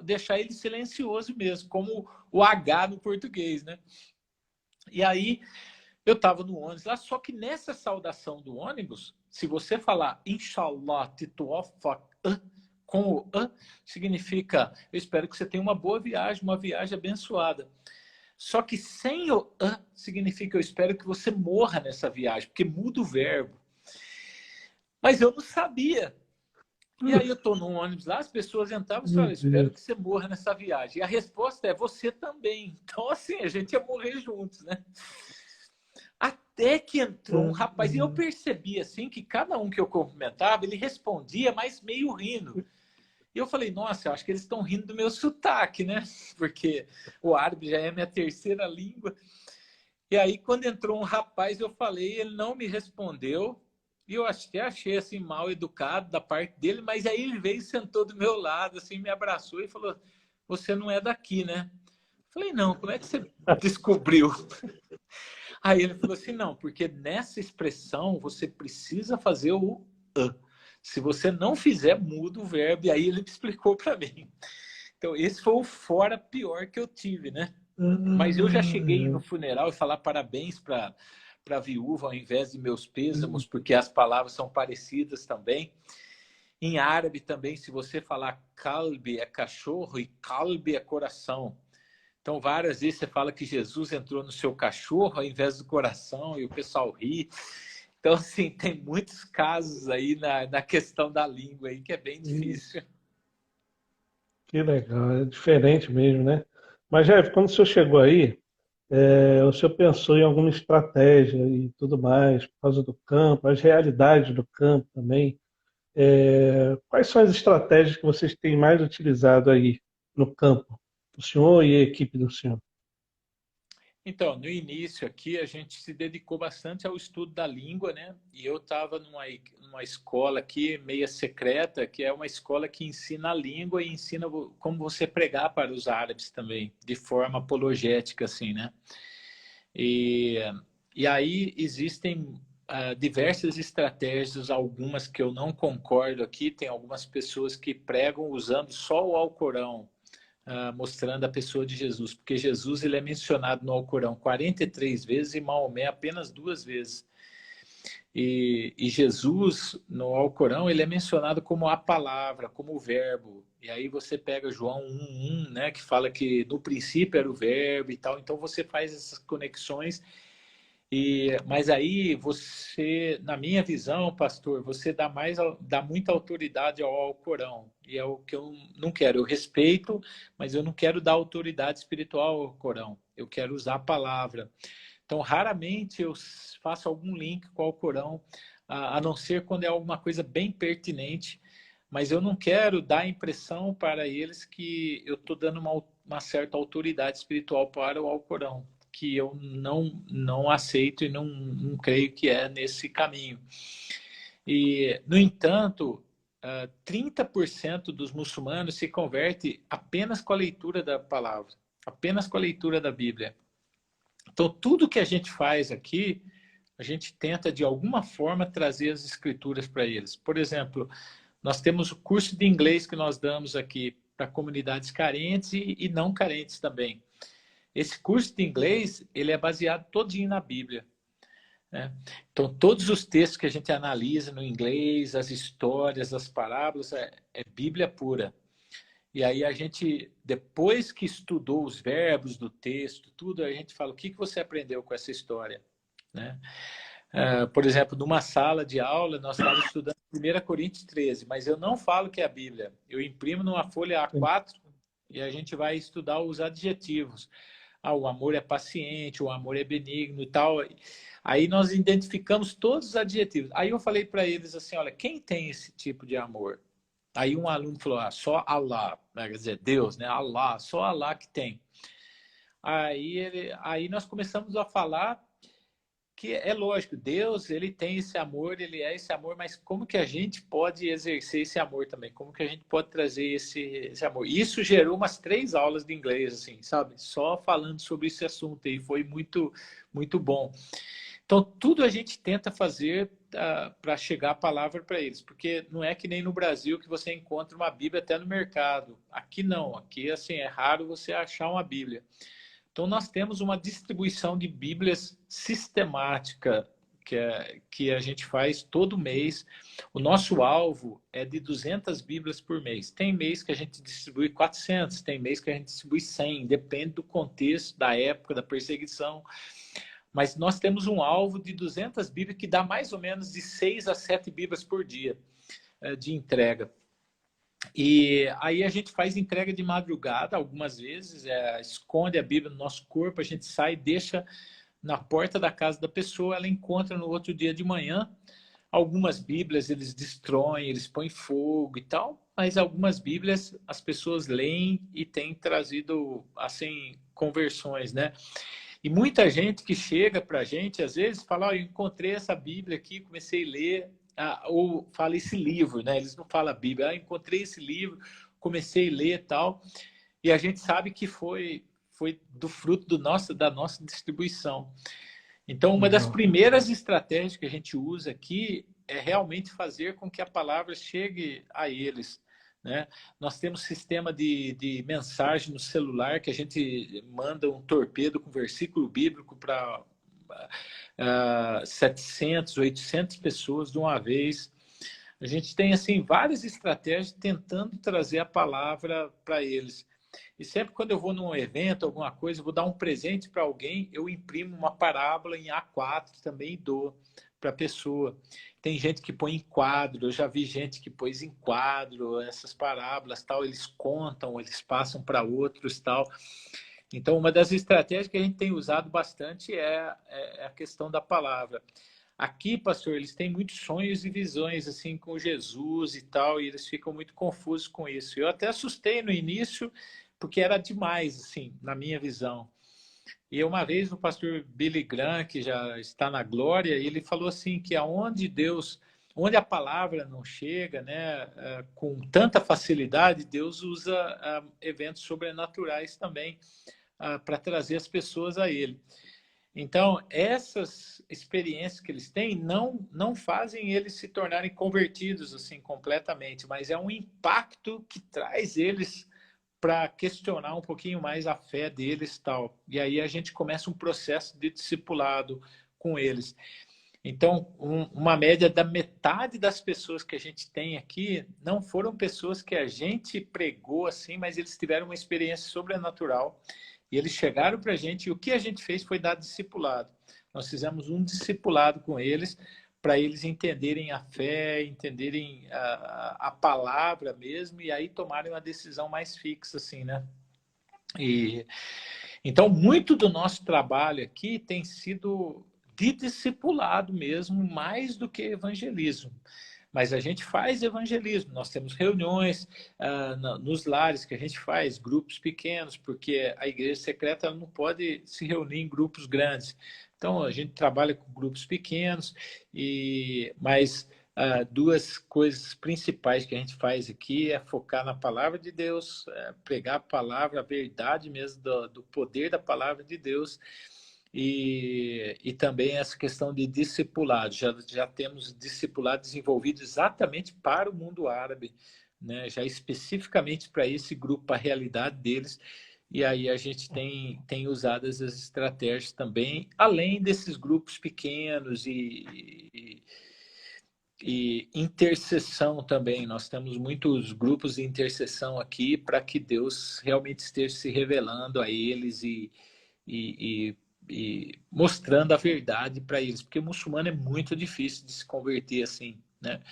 deixar ele silencioso mesmo, como o H no português, né? E aí eu estava no ônibus lá, só que nessa saudação do ônibus, se você falar Inshallah tituafak com o significa eu espero que você tenha uma boa viagem, uma viagem abençoada. Só que sem o significa eu espero que você morra nessa viagem, porque muda o verbo. Mas eu não sabia. E aí eu estou no ônibus lá, as pessoas entravam e falavam, espero que você morra nessa viagem. E a resposta é, você também. Então, assim, a gente ia morrer juntos, né? Até que entrou um rapaz, e eu percebi, assim, que cada um que eu cumprimentava, ele respondia, mas meio rindo. E eu falei, nossa, eu acho que eles estão rindo do meu sotaque, né? Porque o árabe já é a minha terceira língua. E aí, quando entrou um rapaz, eu falei, ele não me respondeu. E eu até achei, assim, mal educado da parte dele, mas aí ele veio e sentou do meu lado, assim, me abraçou e falou, você não é daqui, né? Eu falei, não, como é que você descobriu? Aí ele falou assim, não, porque nessa expressão você precisa fazer o se você não fizer, muda o verbo. E aí ele explicou para mim. Então, esse foi o fora pior que eu tive, né? Mas eu já cheguei no funeral e falar parabéns para a viúva ao invés de meus pêsamos, porque as palavras são parecidas também. Em árabe também, se você falar kalbi é cachorro e kalbi é coração. Então, várias vezes você fala que Jesus entrou no seu cachorro ao invés do coração e o pessoal ri. Então, assim, tem muitos casos aí na questão da língua aí que é bem difícil. Que legal, é diferente mesmo, né? Mas, Jeff, quando o senhor chegou aí, o senhor pensou em alguma estratégia e tudo mais, por causa do campo, as realidades do campo também. Quais são as estratégias que vocês têm mais utilizado aí no campo, o senhor e a equipe do senhor? Então, no início aqui, a gente se dedicou bastante ao estudo da língua, né? E eu estava numa escola aqui, meia secreta, que é uma escola que ensina a língua e ensina como você pregar para os árabes também, de forma apologética, assim, né? E E aí existem diversas estratégias, algumas que eu não concordo aqui. Tem algumas pessoas que pregam usando só o Alcorão, mostrando a pessoa de Jesus, porque Jesus ele é mencionado no Alcorão 43 vezes e Maomé apenas 2 vezes. E Jesus, no Alcorão, ele é mencionado como a palavra, como o verbo. E aí você pega João 1:1, né, que fala que no princípio era o verbo e tal. Então você faz essas conexões. Mas aí você, na minha visão, pastor, você dá muita autoridade ao Alcorão. E é o que eu não quero. Eu respeito, mas eu não quero dar autoridade espiritual ao Alcorão. Eu quero usar a palavra. Então, raramente eu faço algum link com o Alcorão, a não ser quando é alguma coisa bem pertinente, mas eu não quero dar a impressão para eles que eu estou dando uma certa autoridade espiritual para o Alcorão, que eu não aceito e não creio que é nesse caminho. E, no entanto, 30% dos muçulmanos se converte apenas com a leitura da palavra, apenas com a leitura da Bíblia. Então, tudo que a gente faz aqui, a gente tenta, de alguma forma, trazer as escrituras para eles. Por exemplo, nós temos o curso de inglês que nós damos aqui para comunidades carentes e não carentes também. Esse curso de inglês, ele é baseado todinho na Bíblia, né? Então, todos os textos que a gente analisa no inglês, as histórias, as parábolas, é Bíblia pura. E aí a gente, depois que estudou os verbos do texto, tudo, a gente fala, o que você aprendeu com essa história? Né? Por exemplo, numa sala de aula, nós estávamos estudando 1 Coríntios 13, mas eu não falo que é a Bíblia. Eu imprimo numa folha A4 e a gente vai estudar os adjetivos. O amor é paciente, o amor é benigno e tal. Aí nós identificamos todos os adjetivos. Aí eu falei para eles assim, olha, quem tem esse tipo de amor? Aí um aluno falou, só Allah, né? Quer dizer, Deus, né? Allah, só Allah que tem. Aí nós começamos a falar que é lógico, Deus, ele tem esse amor, ele é esse amor, mas como que a gente pode exercer esse amor também? Como que a gente pode trazer esse amor? Isso gerou umas 3 aulas de inglês, assim, sabe? Só falando sobre esse assunto aí, foi muito, muito bom. Então, tudo a gente tenta fazer para chegar a palavra para eles, porque não é que nem no Brasil que você encontra uma Bíblia até no mercado. Aqui não, aqui assim é raro você achar uma Bíblia. Então, nós temos uma distribuição de Bíblias sistemática que a gente faz todo mês. O nosso alvo é de 200 Bíblias por mês. Tem mês que a gente distribui 400, tem mês que a gente distribui 100, depende do contexto, da época, da perseguição. Mas nós temos um alvo de 200 Bíblias, que dá mais ou menos de 6 a 7 Bíblias por dia de entrega. E aí a gente faz entrega de madrugada, algumas vezes, esconde a Bíblia no nosso corpo, a gente sai, deixa na porta da casa da pessoa, ela encontra no outro dia de manhã. Algumas Bíblias eles destroem, eles põem fogo e tal, mas algumas Bíblias as pessoas leem e têm trazido, assim, conversões, né? E muita gente que chega para a gente, às vezes, fala, eu encontrei essa Bíblia aqui, comecei a ler, ou fala esse livro, né? Eles não falam Bíblia, encontrei esse livro, comecei a ler e tal, e a gente sabe que foi do fruto da nossa distribuição. Então, uma das primeiras estratégias que a gente usa aqui é realmente fazer com que a palavra chegue a eles, né? Nós temos sistema de mensagem no celular que a gente manda um torpedo com versículo bíblico para 700, 800 pessoas de uma vez. A gente tem assim várias estratégias tentando trazer a palavra para eles. E sempre quando eu vou num evento, alguma coisa, eu vou dar um presente para alguém, eu imprimo uma parábola em A4 também e dou para a pessoa. Tem gente que põe em quadro, eu já vi gente que pôs em quadro essas parábolas, tal, eles contam, eles passam para outros, tal. Então, uma das estratégias que a gente tem usado bastante é a questão da palavra. Aqui, pastor, eles têm muitos sonhos e visões assim com Jesus e tal, e eles ficam muito confusos com isso. Eu até assustei no início, porque era demais, assim, na minha visão. E uma vez o pastor Billy Graham, que já está na glória, ele falou assim que onde a palavra não chega, né, com tanta facilidade, Deus usa eventos sobrenaturais também para trazer as pessoas a ele. Então, essas experiências que eles têm não fazem eles se tornarem convertidos assim completamente, mas é um impacto que traz eles para questionar um pouquinho mais a fé deles e tal. E aí a gente começa um processo de discipulado com eles. Então, uma média da metade das pessoas que a gente tem aqui não foram pessoas que a gente pregou assim, mas eles tiveram uma experiência sobrenatural e eles chegaram para a gente e o que a gente fez foi dar discipulado. Nós fizemos um discipulado com eles para eles entenderem a fé, entenderem a palavra mesmo e aí tomarem uma decisão mais fixa, assim, né? E, então, muito do nosso trabalho aqui tem sido de discipulado mesmo, mais do que evangelismo. Mas a gente faz evangelismo, nós temos reuniões nos lares que a gente faz, grupos pequenos, porque a igreja secreta não pode se reunir em grupos grandes. Então, a gente trabalha com grupos pequenos, mas duas coisas principais que a gente faz aqui é focar na palavra de Deus, pregar a palavra, a verdade mesmo do poder da palavra de Deus, e também essa questão de discipulado. Já temos discipulado desenvolvido exatamente para o mundo árabe, né? Já especificamente para esse grupo, para a realidade deles. E aí a gente tem usado essas estratégias também, além desses grupos pequenos e intercessão também. Nós temos muitos grupos de intercessão aqui para que Deus realmente esteja se revelando a eles e mostrando a verdade para eles, porque muçulmano é muito difícil de se converter assim, né?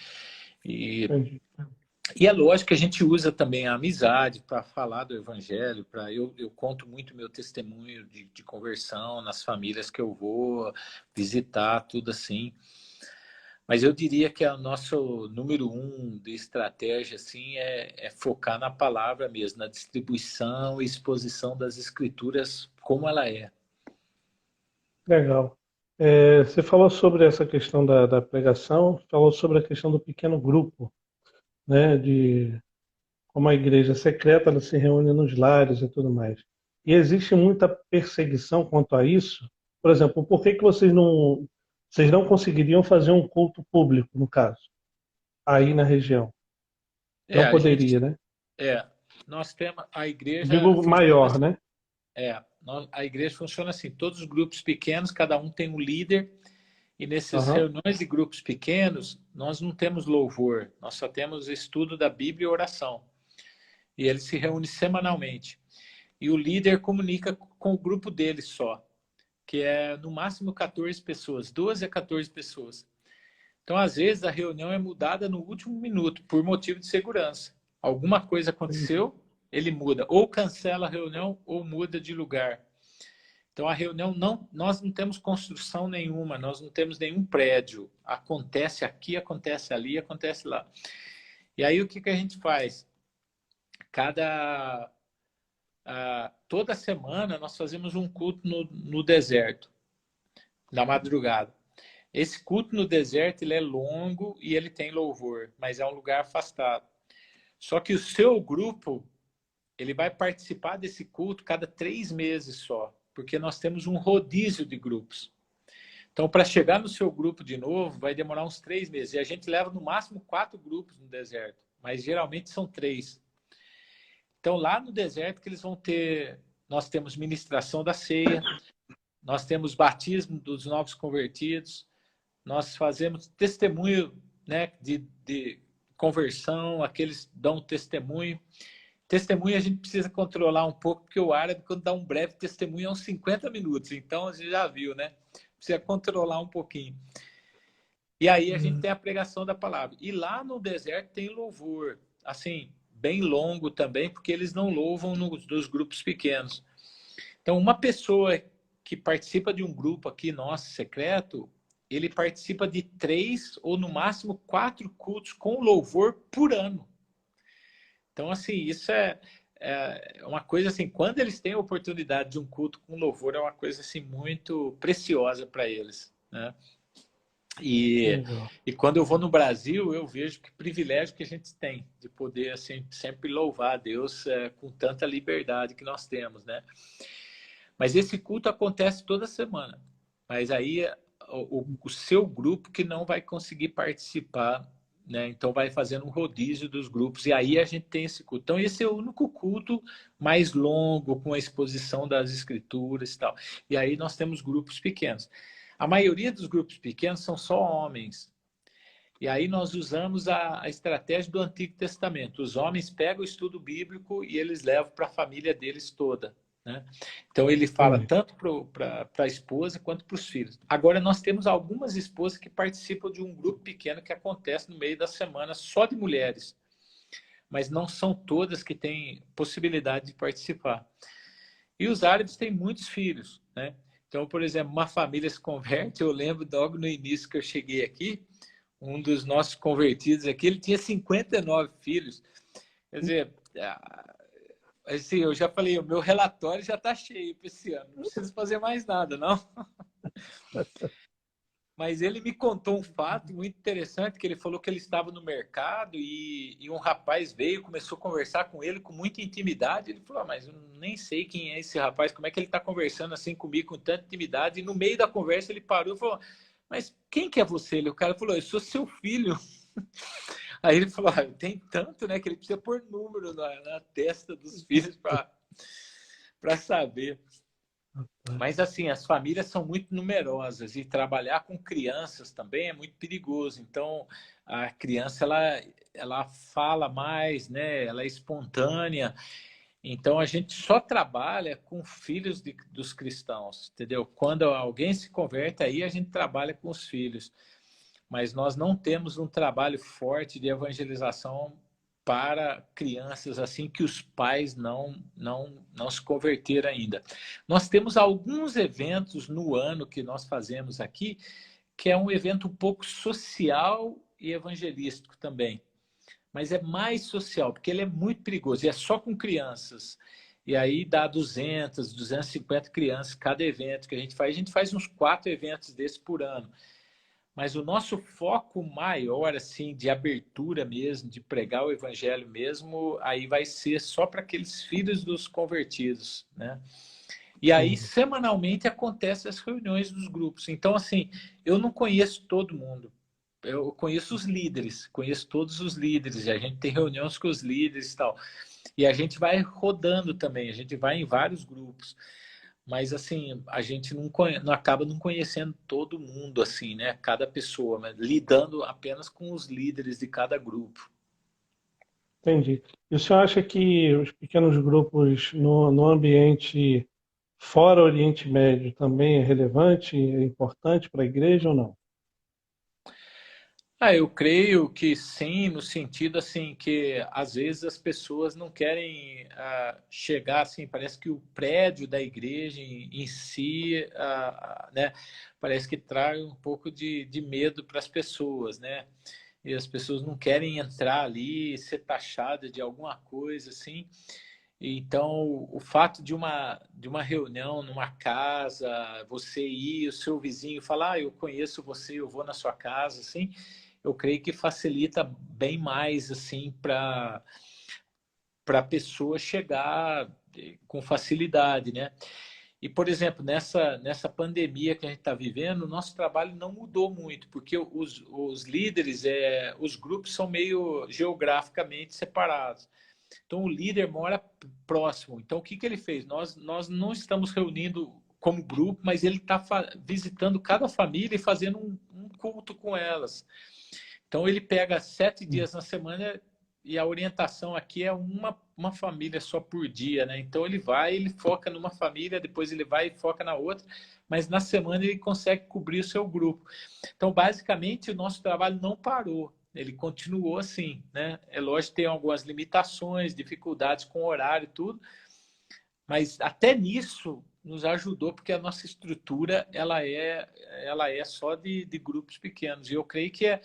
E, e é lógico que a gente usa também a amizade para falar do evangelho, eu conto muito meu testemunho de conversão nas famílias que eu vou visitar, tudo assim. Mas eu diria que o nosso número um de estratégia assim, é focar na palavra mesmo, na distribuição e exposição das escrituras como ela é. Legal. Você falou sobre essa questão da pregação, falou sobre a questão do pequeno grupo, né? De como a igreja secreta ela se reúne nos lares e tudo mais. E existe muita perseguição quanto a isso. Por exemplo, por que que vocês não conseguiriam fazer um culto público, no caso, aí na região? É, Não a gente poderia, né? É, nós temos a igreja Digo funciona maior, assim. né? A igreja funciona assim. Todos os grupos pequenos, cada um tem um líder e nessas Aham. reuniões de grupos pequenos nós não temos louvor, nós só temos estudo da Bíblia e oração. E eles se reúnem semanalmente. E o líder comunica com o grupo dele só, que é no máximo 14 pessoas, 12 a 14 pessoas. Então, às vezes, a reunião é mudada no último minuto, por motivo de segurança. Alguma coisa Entendi. aconteceu, ele muda. Ou cancela a reunião, ou muda de lugar. Então, a reunião, nós não temos construção nenhuma, nós não temos nenhum prédio. Acontece aqui, acontece ali, acontece lá. E aí, o que a gente faz? Toda semana, nós fazemos um culto no deserto, na madrugada. Esse culto no deserto ele é longo e ele tem louvor, mas é um lugar afastado. Só que o seu grupo ele vai participar desse culto cada 3 meses só, porque nós temos um rodízio de grupos. Então, para chegar no seu grupo de novo, vai demorar uns 3 meses. E a gente leva no máximo 4 grupos no deserto, mas geralmente são 3. Então, lá no deserto que eles vão ter, nós temos ministração da ceia, nós temos batismo dos novos convertidos, nós fazemos testemunho, né, de conversão, aqueles dão testemunho. Testemunho a gente precisa controlar um pouco, porque o árabe, quando dá um breve testemunho, é uns 50 minutos. Então, você já viu, né? Precisa controlar um pouquinho. E aí a gente tem a pregação da palavra. E lá no deserto tem louvor, assim, bem longo também, porque eles não louvam nos grupos pequenos. Então, uma pessoa que participa de um grupo aqui, nosso, secreto, ele participa de 3 ou no máximo 4 cultos com louvor por ano. Então, assim, isso é uma coisa assim, quando eles têm a oportunidade de um culto com louvor, é uma coisa assim muito preciosa para eles, né? Legal. E quando eu vou no Brasil, eu vejo que privilégio que a gente tem de poder assim, sempre louvar a Deus com tanta liberdade que nós temos, né? Mas esse culto acontece toda semana. Mas aí o seu grupo que não vai conseguir participar, né? Então vai fazendo um rodízio dos grupos e aí a gente tem esse culto. Então esse é o único culto mais longo, com a exposição das escrituras e tal. E aí nós temos grupos pequenos. A maioria dos grupos pequenos são só homens. E aí nós usamos a estratégia do Antigo Testamento. Os homens pegam o estudo bíblico e eles levam para a família deles toda, né? Então ele fala Entendi. tanto para a esposa quanto para os filhos. Agora nós temos algumas esposas que participam de um grupo pequeno que acontece no meio da semana só de mulheres, mas não são todas que têm possibilidade de participar. E os árabes têm muitos filhos, né? Então, por exemplo, uma família se converte, eu lembro logo no início que eu cheguei aqui, um dos nossos convertidos aqui, ele tinha 59 filhos. Quer dizer, assim, eu já falei, o meu relatório já está cheio para esse ano, não preciso fazer mais nada, não. Mas ele me contou um fato muito interessante, que ele falou que ele estava no mercado e um rapaz veio, começou a conversar com ele com muita intimidade. Ele falou, mas eu nem sei quem é esse rapaz, como é que ele está conversando assim comigo com tanta intimidade? E no meio da conversa ele parou e falou, mas quem que é você? O cara falou, eu sou seu filho. Aí ele falou, tem tanto, né, que ele precisa pôr número na testa dos filhos para saber. Mas, assim, as famílias são muito numerosas e trabalhar com crianças também é muito perigoso. Então, a criança, ela fala mais, né? Ela é espontânea. Então, a gente só trabalha com filhos dos cristãos, entendeu? Quando alguém se converte, aí a gente trabalha com os filhos. Mas nós não temos um trabalho forte de evangelização para crianças assim que os pais não se converteram ainda. Nós temos alguns eventos no ano que nós fazemos aqui, que é um evento um pouco social e evangelístico também. Mas é mais social, porque ele é muito perigoso, e é só com crianças. E aí dá 200, 250 crianças cada evento que a gente faz uns 4 eventos desses por ano. Mas o nosso foco maior, assim, de abertura mesmo, de pregar o evangelho mesmo, aí vai ser só para aqueles filhos dos convertidos, né? E aí, Entendi. semanalmente, acontecem as reuniões dos grupos. Então, assim, eu não conheço todo mundo. Eu conheço os líderes, conheço todos os líderes. E a gente tem reuniões com os líderes e tal. E a gente vai rodando também, a gente vai em vários grupos. Mas, assim, a gente não acaba não conhecendo todo mundo, assim, né? Cada pessoa, mas lidando apenas com os líderes de cada grupo. Entendi. E o senhor acha que os pequenos grupos no ambiente fora Oriente Médio também é relevante, é importante para a igreja ou não? Ah, eu creio que sim, no sentido assim que às vezes as pessoas não querem chegar assim, parece que o prédio da igreja em si, né, parece que traz um pouco de medo para as pessoas, né? E as pessoas não querem entrar ali, ser taxadas de alguma coisa assim. Então, o fato de uma reunião numa casa, você ir, o seu vizinho falar, eu conheço você, eu vou na sua casa, assim, eu creio que facilita bem mais, assim, para a pessoa chegar com facilidade, né? E, por exemplo, nessa pandemia que a gente está vivendo, o nosso trabalho não mudou muito, porque os líderes, os grupos são meio geograficamente separados. Então, o líder mora próximo. Então, o que ele fez? Nós não estamos reunindo como grupo, mas ele está visitando cada família e fazendo um culto com elas. Então, ele pega 7 dias na semana e a orientação aqui é uma família só por dia, né? Então, ele foca numa família, depois ele vai e foca na outra, mas na semana ele consegue cobrir o seu grupo. Então, basicamente, o nosso trabalho não parou. Ele continuou assim, né? É lógico que tem algumas limitações, dificuldades com horário e tudo, mas até nisso nos ajudou, porque a nossa estrutura ela é só de grupos pequenos. E eu creio que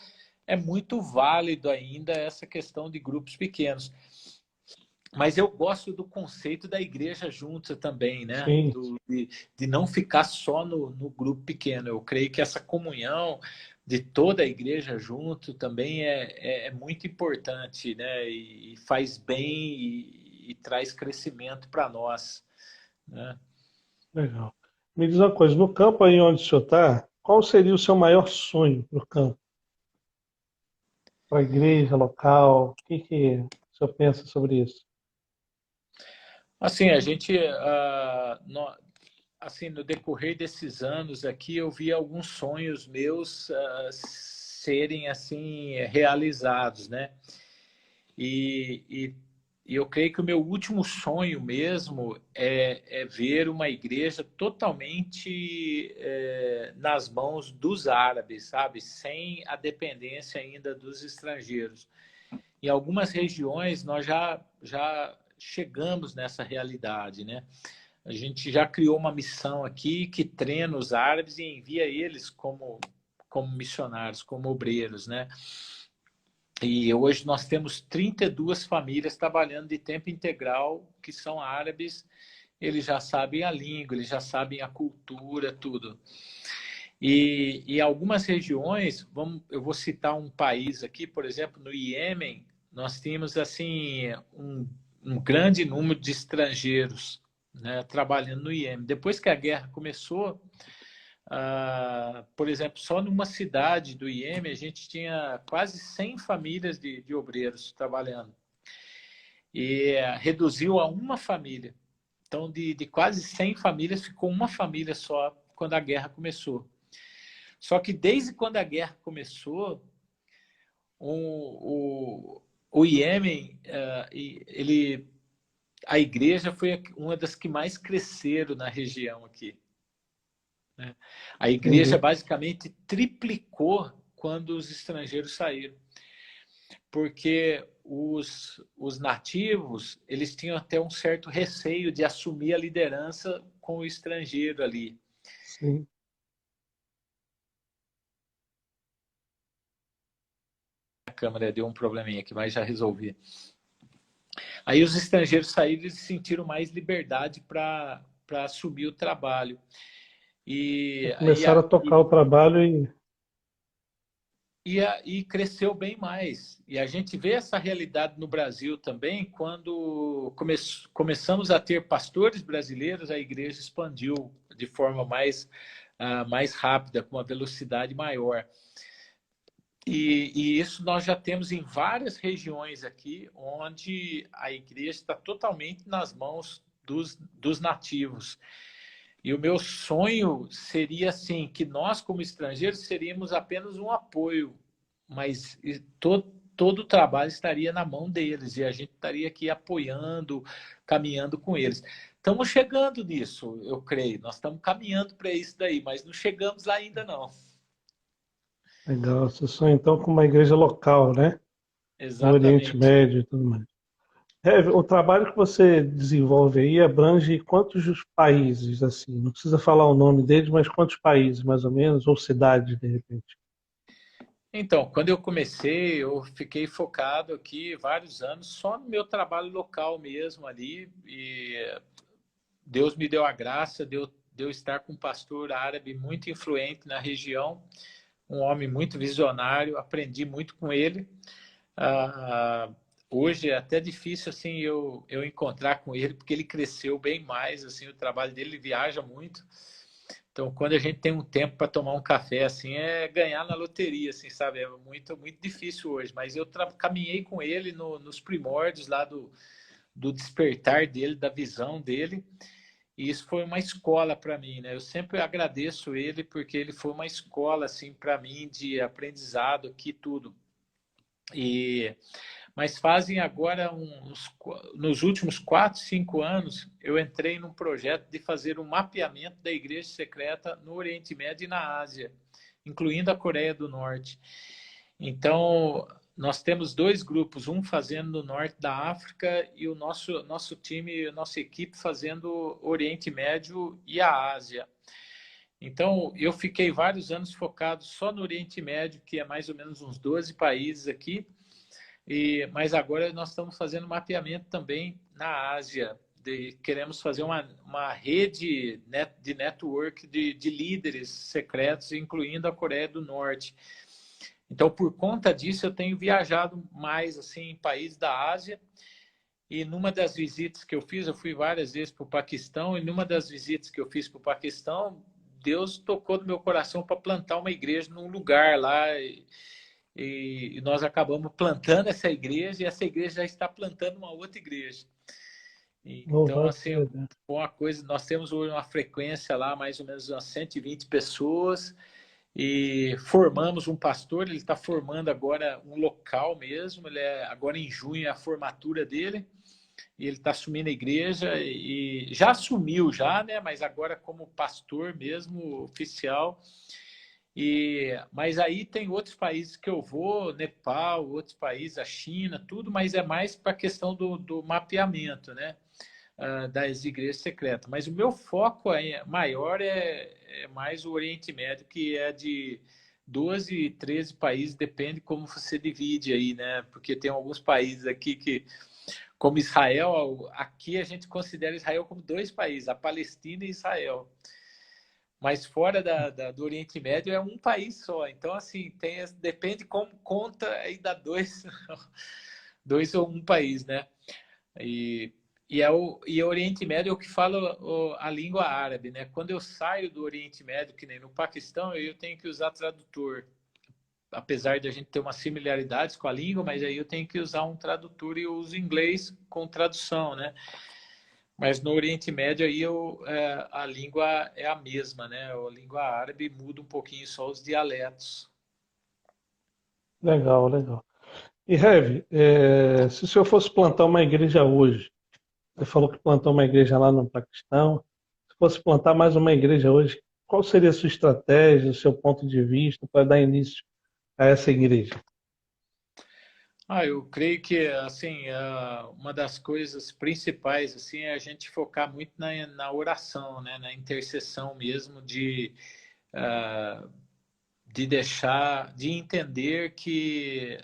é muito válido ainda essa questão de grupos pequenos. Mas eu gosto do conceito da igreja junta também, né? Sim, De não ficar só no grupo pequeno. Eu creio que essa comunhão de toda a igreja junto também é muito importante, né? E faz bem e traz crescimento para nós, né? legal. Me diz uma coisa, no campo aí onde o senhor está, qual seria o seu maior sonho no campo? Para a igreja local? O que o senhor pensa sobre isso? Assim, a gente, assim, no decorrer desses anos aqui, eu vi alguns sonhos meus serem assim realizados, né? E, e eu creio que o meu último sonho mesmo é ver uma igreja totalmente nas mãos dos árabes, sabe? Sem a dependência ainda dos estrangeiros. Em algumas regiões nós já chegamos nessa realidade, né? A gente já criou uma missão aqui que treina os árabes e envia eles como missionários, como obreiros, né? E hoje nós temos 32 famílias trabalhando de tempo integral que são árabes. Eles já sabem a língua, eles já sabem a cultura, tudo. E algumas regiões, eu vou citar um país aqui, por exemplo, no Iêmen, nós tínhamos assim um grande número de estrangeiros, né, trabalhando no Iêmen. Depois que a guerra começou, por exemplo, só numa cidade do Iêmen, a gente tinha quase 100 famílias de obreiros trabalhando. E reduziu a uma família. Então, de quase 100 famílias, ficou uma família só quando a guerra começou. Só que desde quando a guerra começou, o Iêmen, a igreja foi uma das que mais cresceram na região aqui. Né? A igreja Entendi. basicamente triplicou quando os estrangeiros saíram. Porque os nativos, eles tinham até um certo receio de assumir a liderança com o estrangeiro ali. Sim. A câmera deu um probleminha aqui, mas já resolvi. Aí os estrangeiros saíram e sentiram mais liberdade para assumir o trabalho. Aí E, e, começaram a tocar o trabalho e e cresceu bem mais. E a gente vê essa realidade no Brasil também, quando começamos a ter pastores brasileiros, a igreja expandiu de forma mais rápida, com uma velocidade maior. E isso nós já temos em várias regiões aqui, onde a igreja está totalmente nas mãos dos nativos. E o meu sonho seria assim, que nós, como estrangeiros, seríamos apenas um apoio, mas todo o trabalho estaria na mão deles e a gente estaria aqui apoiando, caminhando com eles. Estamos chegando nisso, eu creio. Nós estamos caminhando para isso daí, mas não chegamos lá ainda não. legal. Você sonha então com uma igreja local, né? No Oriente Exatamente. Médio e tudo mais. O trabalho que você desenvolve aí abrange quantos países, assim? Não precisa falar o nome deles, mas quantos países, mais ou menos, ou cidades, de repente? Então, quando eu comecei, eu fiquei focado aqui vários anos só no meu trabalho local mesmo ali. E Deus me deu a graça de eu estar com um pastor árabe muito influente na região, um homem muito visionário, aprendi muito com ele. Hoje é até difícil assim eu encontrar com ele, porque ele cresceu bem mais, assim, o trabalho dele, ele viaja muito. Então, quando a gente tem um tempo para tomar um café, assim, é ganhar na loteria, assim, sabe? É muito difícil hoje, mas eu caminhei com ele nos primórdios lá do despertar dele, da visão dele, e isso foi uma escola para mim, né? Eu sempre agradeço ele porque ele foi uma escola assim para mim de aprendizado aqui tudo. E mas fazem agora nos últimos 4, 5 anos, eu entrei num projeto de fazer um mapeamento da igreja secreta no Oriente Médio e na Ásia, incluindo a Coreia do Norte. Então, nós temos dois grupos, um fazendo no norte da África e o nosso time, nossa equipe fazendo Oriente Médio e a Ásia. Então, eu fiquei vários anos focado só no Oriente Médio, que é mais ou menos uns 12 países aqui, mas agora nós estamos fazendo mapeamento também na Ásia. Queremos fazer uma rede de network de líderes secretos, incluindo a Coreia do Norte. Então, por conta disso, eu tenho viajado mais assim em países da Ásia E numa das visitas que eu fiz, eu fui várias vezes para o Paquistão, e numa das visitas que eu fiz para o Paquistão, Deus tocou no meu coração para plantar uma igreja num lugar lá. E nós acabamos plantando essa igreja, e essa igreja já está plantando uma outra igreja. Então, Louvado assim, seja Deus. uma coisa, nós temos hoje uma frequência lá, mais ou menos umas 120 pessoas, e formamos um pastor, ele está formando agora um local mesmo, agora em junho é a formatura dele, e ele está assumindo a igreja, e já assumiu já, né, mas agora como pastor mesmo, oficial. Mas aí tem outros países que eu vou, Nepal, outros países, a China, tudo, mas é mais para a questão do mapeamento, né? Das igrejas secretas. Mas o meu foco maior é mais o Oriente Médio, que é de 12, 13 países, depende como você divide aí, né? Porque tem alguns países aqui que, como Israel, aqui a gente considera Israel como dois países, a Palestina e Israel. Mas fora do Oriente Médio é um país só. Então, assim, depende como conta, aí dá dois ou um país, né? E, e o Oriente Médio é o que fala a língua árabe, né? Quando eu saio do Oriente Médio, que nem no Paquistão, eu tenho que usar tradutor. Apesar de a gente ter umas similaridades com a língua, mas aí eu tenho que usar um tradutor e eu uso inglês com tradução, né? Mas no Oriente Médio aí a língua é a mesma, né? A língua árabe muda um pouquinho só os dialetos. Legal, legal. E Rev, se o senhor fosse plantar uma igreja hoje, você falou que plantou uma igreja lá no Paquistão, se fosse plantar mais uma igreja hoje, qual seria a sua estratégia, o seu ponto de vista para dar início a essa igreja? Eu creio que assim uma das coisas principais assim é a gente focar muito na oração, né? Na intercessão mesmo ah, de deixar, de entender que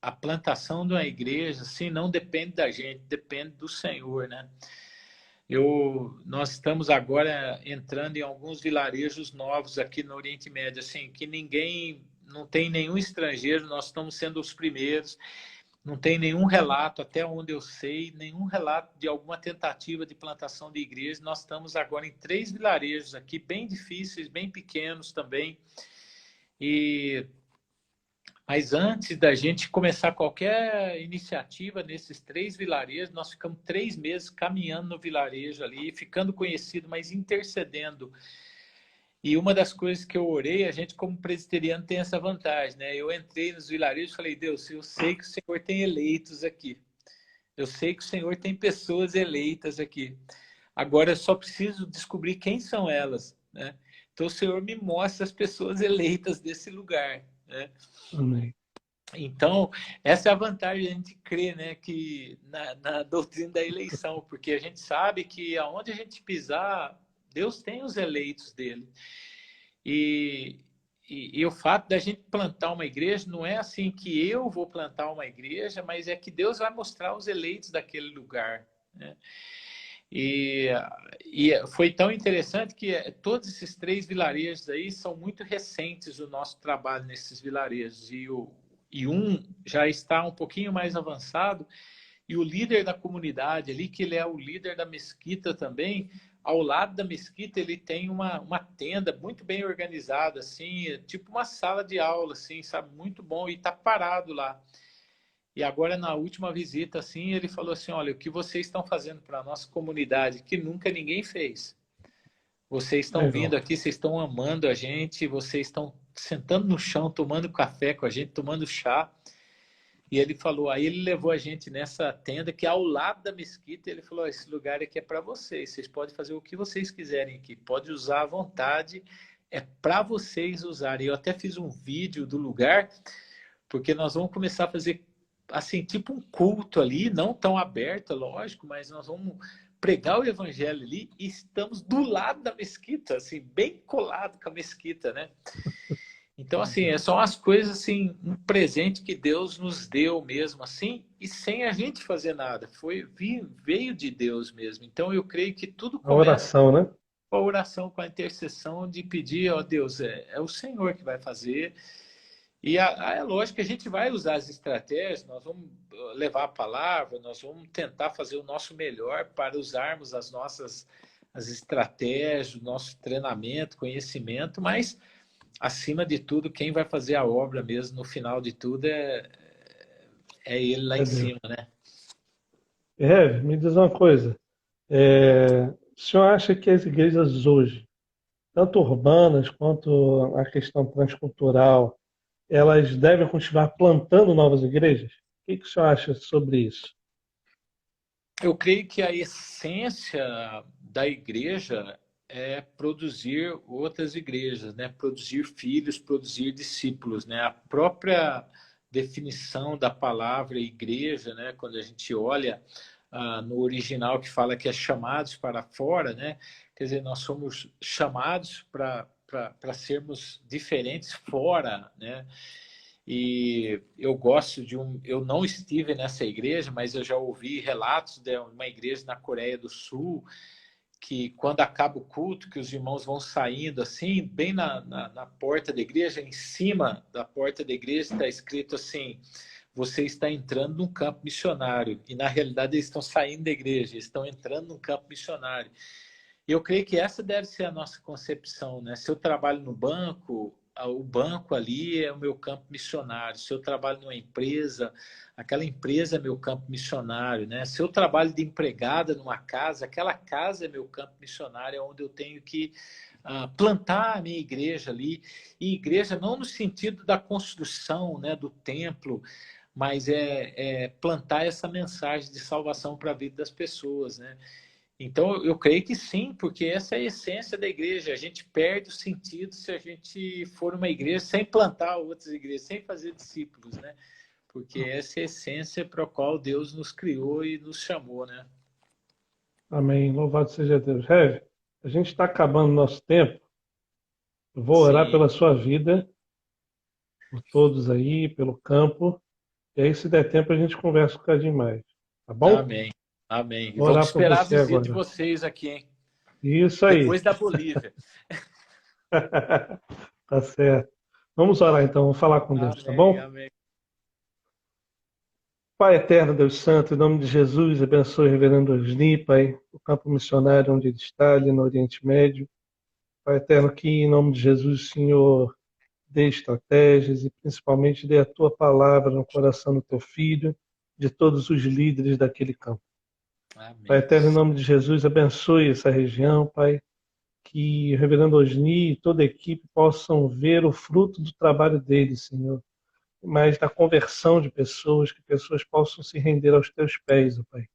a plantação de uma igreja assim não depende da gente, depende do Senhor, né? Nós estamos agora entrando em alguns vilarejos novos aqui no Oriente Médio, assim, que ninguém, não tem nenhum estrangeiro, nós estamos sendo os primeiros, não tem nenhum relato, até onde eu sei, nenhum relato de alguma tentativa de plantação de igreja. Nós estamos agora em 3 vilarejos aqui, bem difíceis, bem pequenos também. Mas antes da gente começar qualquer iniciativa nesses 3 vilarejos, nós ficamos 3 meses caminhando no vilarejo ali, ficando conhecido, mas intercedendo. E uma das coisas que eu orei, a gente como presbiteriano tem essa vantagem, né? Eu entrei nos vilarejos e falei, Deus, eu sei que o Senhor tem eleitos aqui. Eu sei que o Senhor tem pessoas eleitas aqui. Agora eu só preciso descobrir quem são elas, né? Então o Senhor me mostra as pessoas eleitas desse lugar, né? Amém. Então, essa é a vantagem de a gente crer, né, que na doutrina da eleição, porque a gente sabe que aonde a gente pisar, Deus tem os eleitos dele. E, e o fato da gente plantar uma igreja não é assim que eu vou plantar uma igreja, mas é que Deus vai mostrar os eleitos daquele lugar, né? E, e foi tão interessante que todos esses 3 vilarejos aí são muito recentes o nosso trabalho nesses vilarejos. E um já está um pouquinho mais avançado, e o líder da comunidade ali, que ele é o líder da mesquita também, ao lado da mesquita ele tem uma tenda muito bem organizada, assim, tipo uma sala de aula, assim, sabe? Muito bom, e está parado lá. E agora, na última visita, assim, ele falou assim, olha, o que vocês estão fazendo para a nossa comunidade, que nunca ninguém fez. Vocês estão vindo Legal. aqui, vocês estão amando a gente, vocês estão sentando no chão, tomando café com a gente, tomando chá. E ele falou, aí ele levou a gente nessa tenda que é ao lado da mesquita, e ele falou, esse lugar aqui é para vocês podem fazer o que vocês quiserem aqui, pode usar à vontade, é para vocês usarem. Eu até fiz um vídeo do lugar, porque nós vamos começar a fazer assim, tipo um culto ali, não tão aberto, lógico, mas nós vamos pregar o evangelho ali e estamos do lado da mesquita, assim, bem colado com a mesquita, né? Então, assim, são as coisas, assim, um presente que Deus nos deu mesmo, assim, e sem a gente fazer nada. Veio de Deus mesmo. Então, eu creio que tudo A começa oração, né? com a oração, com a intercessão de pedir, ó Deus, é o Senhor que vai fazer. E é lógico que a gente vai usar as estratégias, nós vamos levar a palavra, nós vamos tentar fazer o nosso melhor para usarmos as estratégias, o nosso treinamento, conhecimento, mas, acima de tudo, quem vai fazer a obra mesmo no final de tudo é ele lá É em Deus. cima, né? Me diz uma coisa. O senhor acha que as igrejas hoje, tanto urbanas quanto a questão transcultural, elas devem continuar plantando novas igrejas? O que o senhor acha sobre isso? Eu creio que a essência da igreja é produzir outras igrejas, né? Produzir filhos, produzir discípulos, né? A própria definição da palavra igreja, né? Quando a gente olha no original que fala que é chamados para fora, né? Quer dizer, nós somos chamados para sermos diferentes fora, né? E eu gosto de eu não estive nessa igreja, mas eu já ouvi relatos de uma igreja na Coreia do Sul, que quando acaba o culto, que os irmãos vão saindo assim, bem na porta da igreja, em cima da porta da igreja está escrito assim: você está entrando num campo missionário. E na realidade eles estão saindo da igreja, eles estão entrando num campo missionário. E eu creio que essa deve ser a nossa concepção, né? Se eu trabalho no banco, o banco ali é o meu campo missionário. Se eu trabalho numa empresa, aquela empresa é meu campo missionário, né? Se eu trabalho de empregada numa casa, aquela casa é meu campo missionário, é onde eu tenho que plantar a minha igreja ali. E igreja não no sentido da construção, né, do templo, mas é plantar essa mensagem de salvação para a vida das pessoas, né? Então, eu creio que sim, porque essa é a essência da igreja. A gente perde o sentido se a gente for uma igreja sem plantar outras igrejas, sem fazer discípulos, né? Porque essa é a essência para a qual Deus nos criou e nos chamou, né? Amém. Louvado seja Deus. Rev, a gente está acabando nosso tempo. Eu vou orar Sim, pela sua vida, por todos aí, pelo campo. E aí, se der tempo, a gente conversa um bocadinho mais. Tá bom? amém, amém. E Vou vamos orar por esperar a você visita de agora. vocês aqui, hein? Isso aí. Depois da Bolívia. Tá certo. Vamos orar então, vamos falar com Deus, tá Amém, bom? amém. Pai eterno, Deus Santo, em nome de Jesus, abençoe o reverendo Osni, Pai, o campo missionário onde ele está, ali no Oriente Médio. Pai eterno, que em nome de Jesus, o Senhor dê estratégias e principalmente dê a tua palavra no coração do teu filho, de todos os líderes daquele campo. Pai Amém. eterno, em nome de Jesus, abençoe essa região, Pai, que o reverendo Osni e toda a equipe possam ver o fruto do trabalho dele, Senhor, mas da conversão de pessoas, que pessoas possam se render aos teus pés, ó Pai.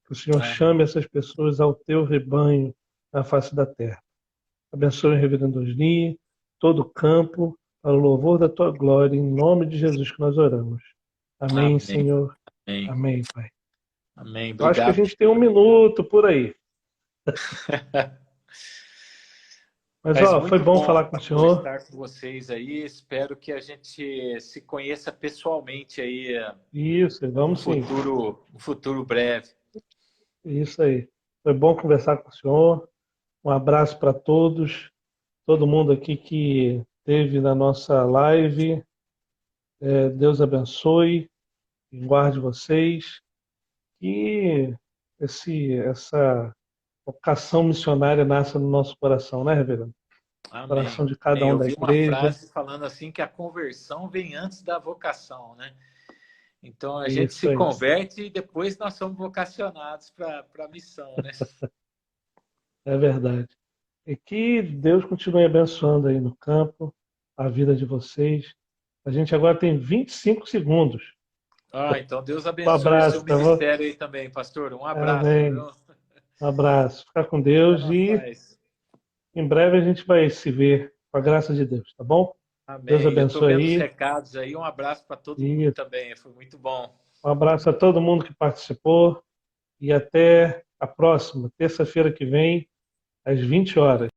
Que o Senhor Amém. chame essas pessoas ao teu rebanho na face da terra. Abençoe o reverendo Osni, todo o campo, para o louvor da tua glória, em nome de Jesus que nós oramos. Amém, Amém. Senhor. Amém. Amém, Pai. Amém. Eu acho que a Obrigado. gente tem um minuto por aí. Mas, Mas ó, foi muito bom bom, falar com o pastor, senhor. estar com vocês aí. Espero que a gente se conheça pessoalmente aí Isso, vamos sim. no futuro breve. Isso aí. Foi bom conversar com o senhor. Um abraço para todos, todo mundo aqui que esteve na nossa live. Deus abençoe e guarde vocês. Que essa vocação missionária nasça no nosso coração, né, reverendo? Amém. Coração de cada Amém. um Eu da vi uma igreja. frase falando assim que a conversão vem antes da vocação, né? Então a gente Isso se aí. converte e depois nós somos vocacionados para a missão, né? É verdade. E que Deus continue abençoando aí no campo a vida de vocês. A gente agora tem 25 segundos. Então Deus Um abençoe o seu abraço, tá bom? ministério aí também, pastor. Um abraço, Amém. viu? Um abraço. Fica com Fica Deus na e paz. em breve a gente vai se ver com a graça de Deus, tá bom? Deus Amém. Eu estou abençoe vendo os aí. recados aí. Um abraço para todo mundo E também. Foi muito bom. um abraço a todo mundo que participou e até a próxima, terça-feira que vem, às 20 horas.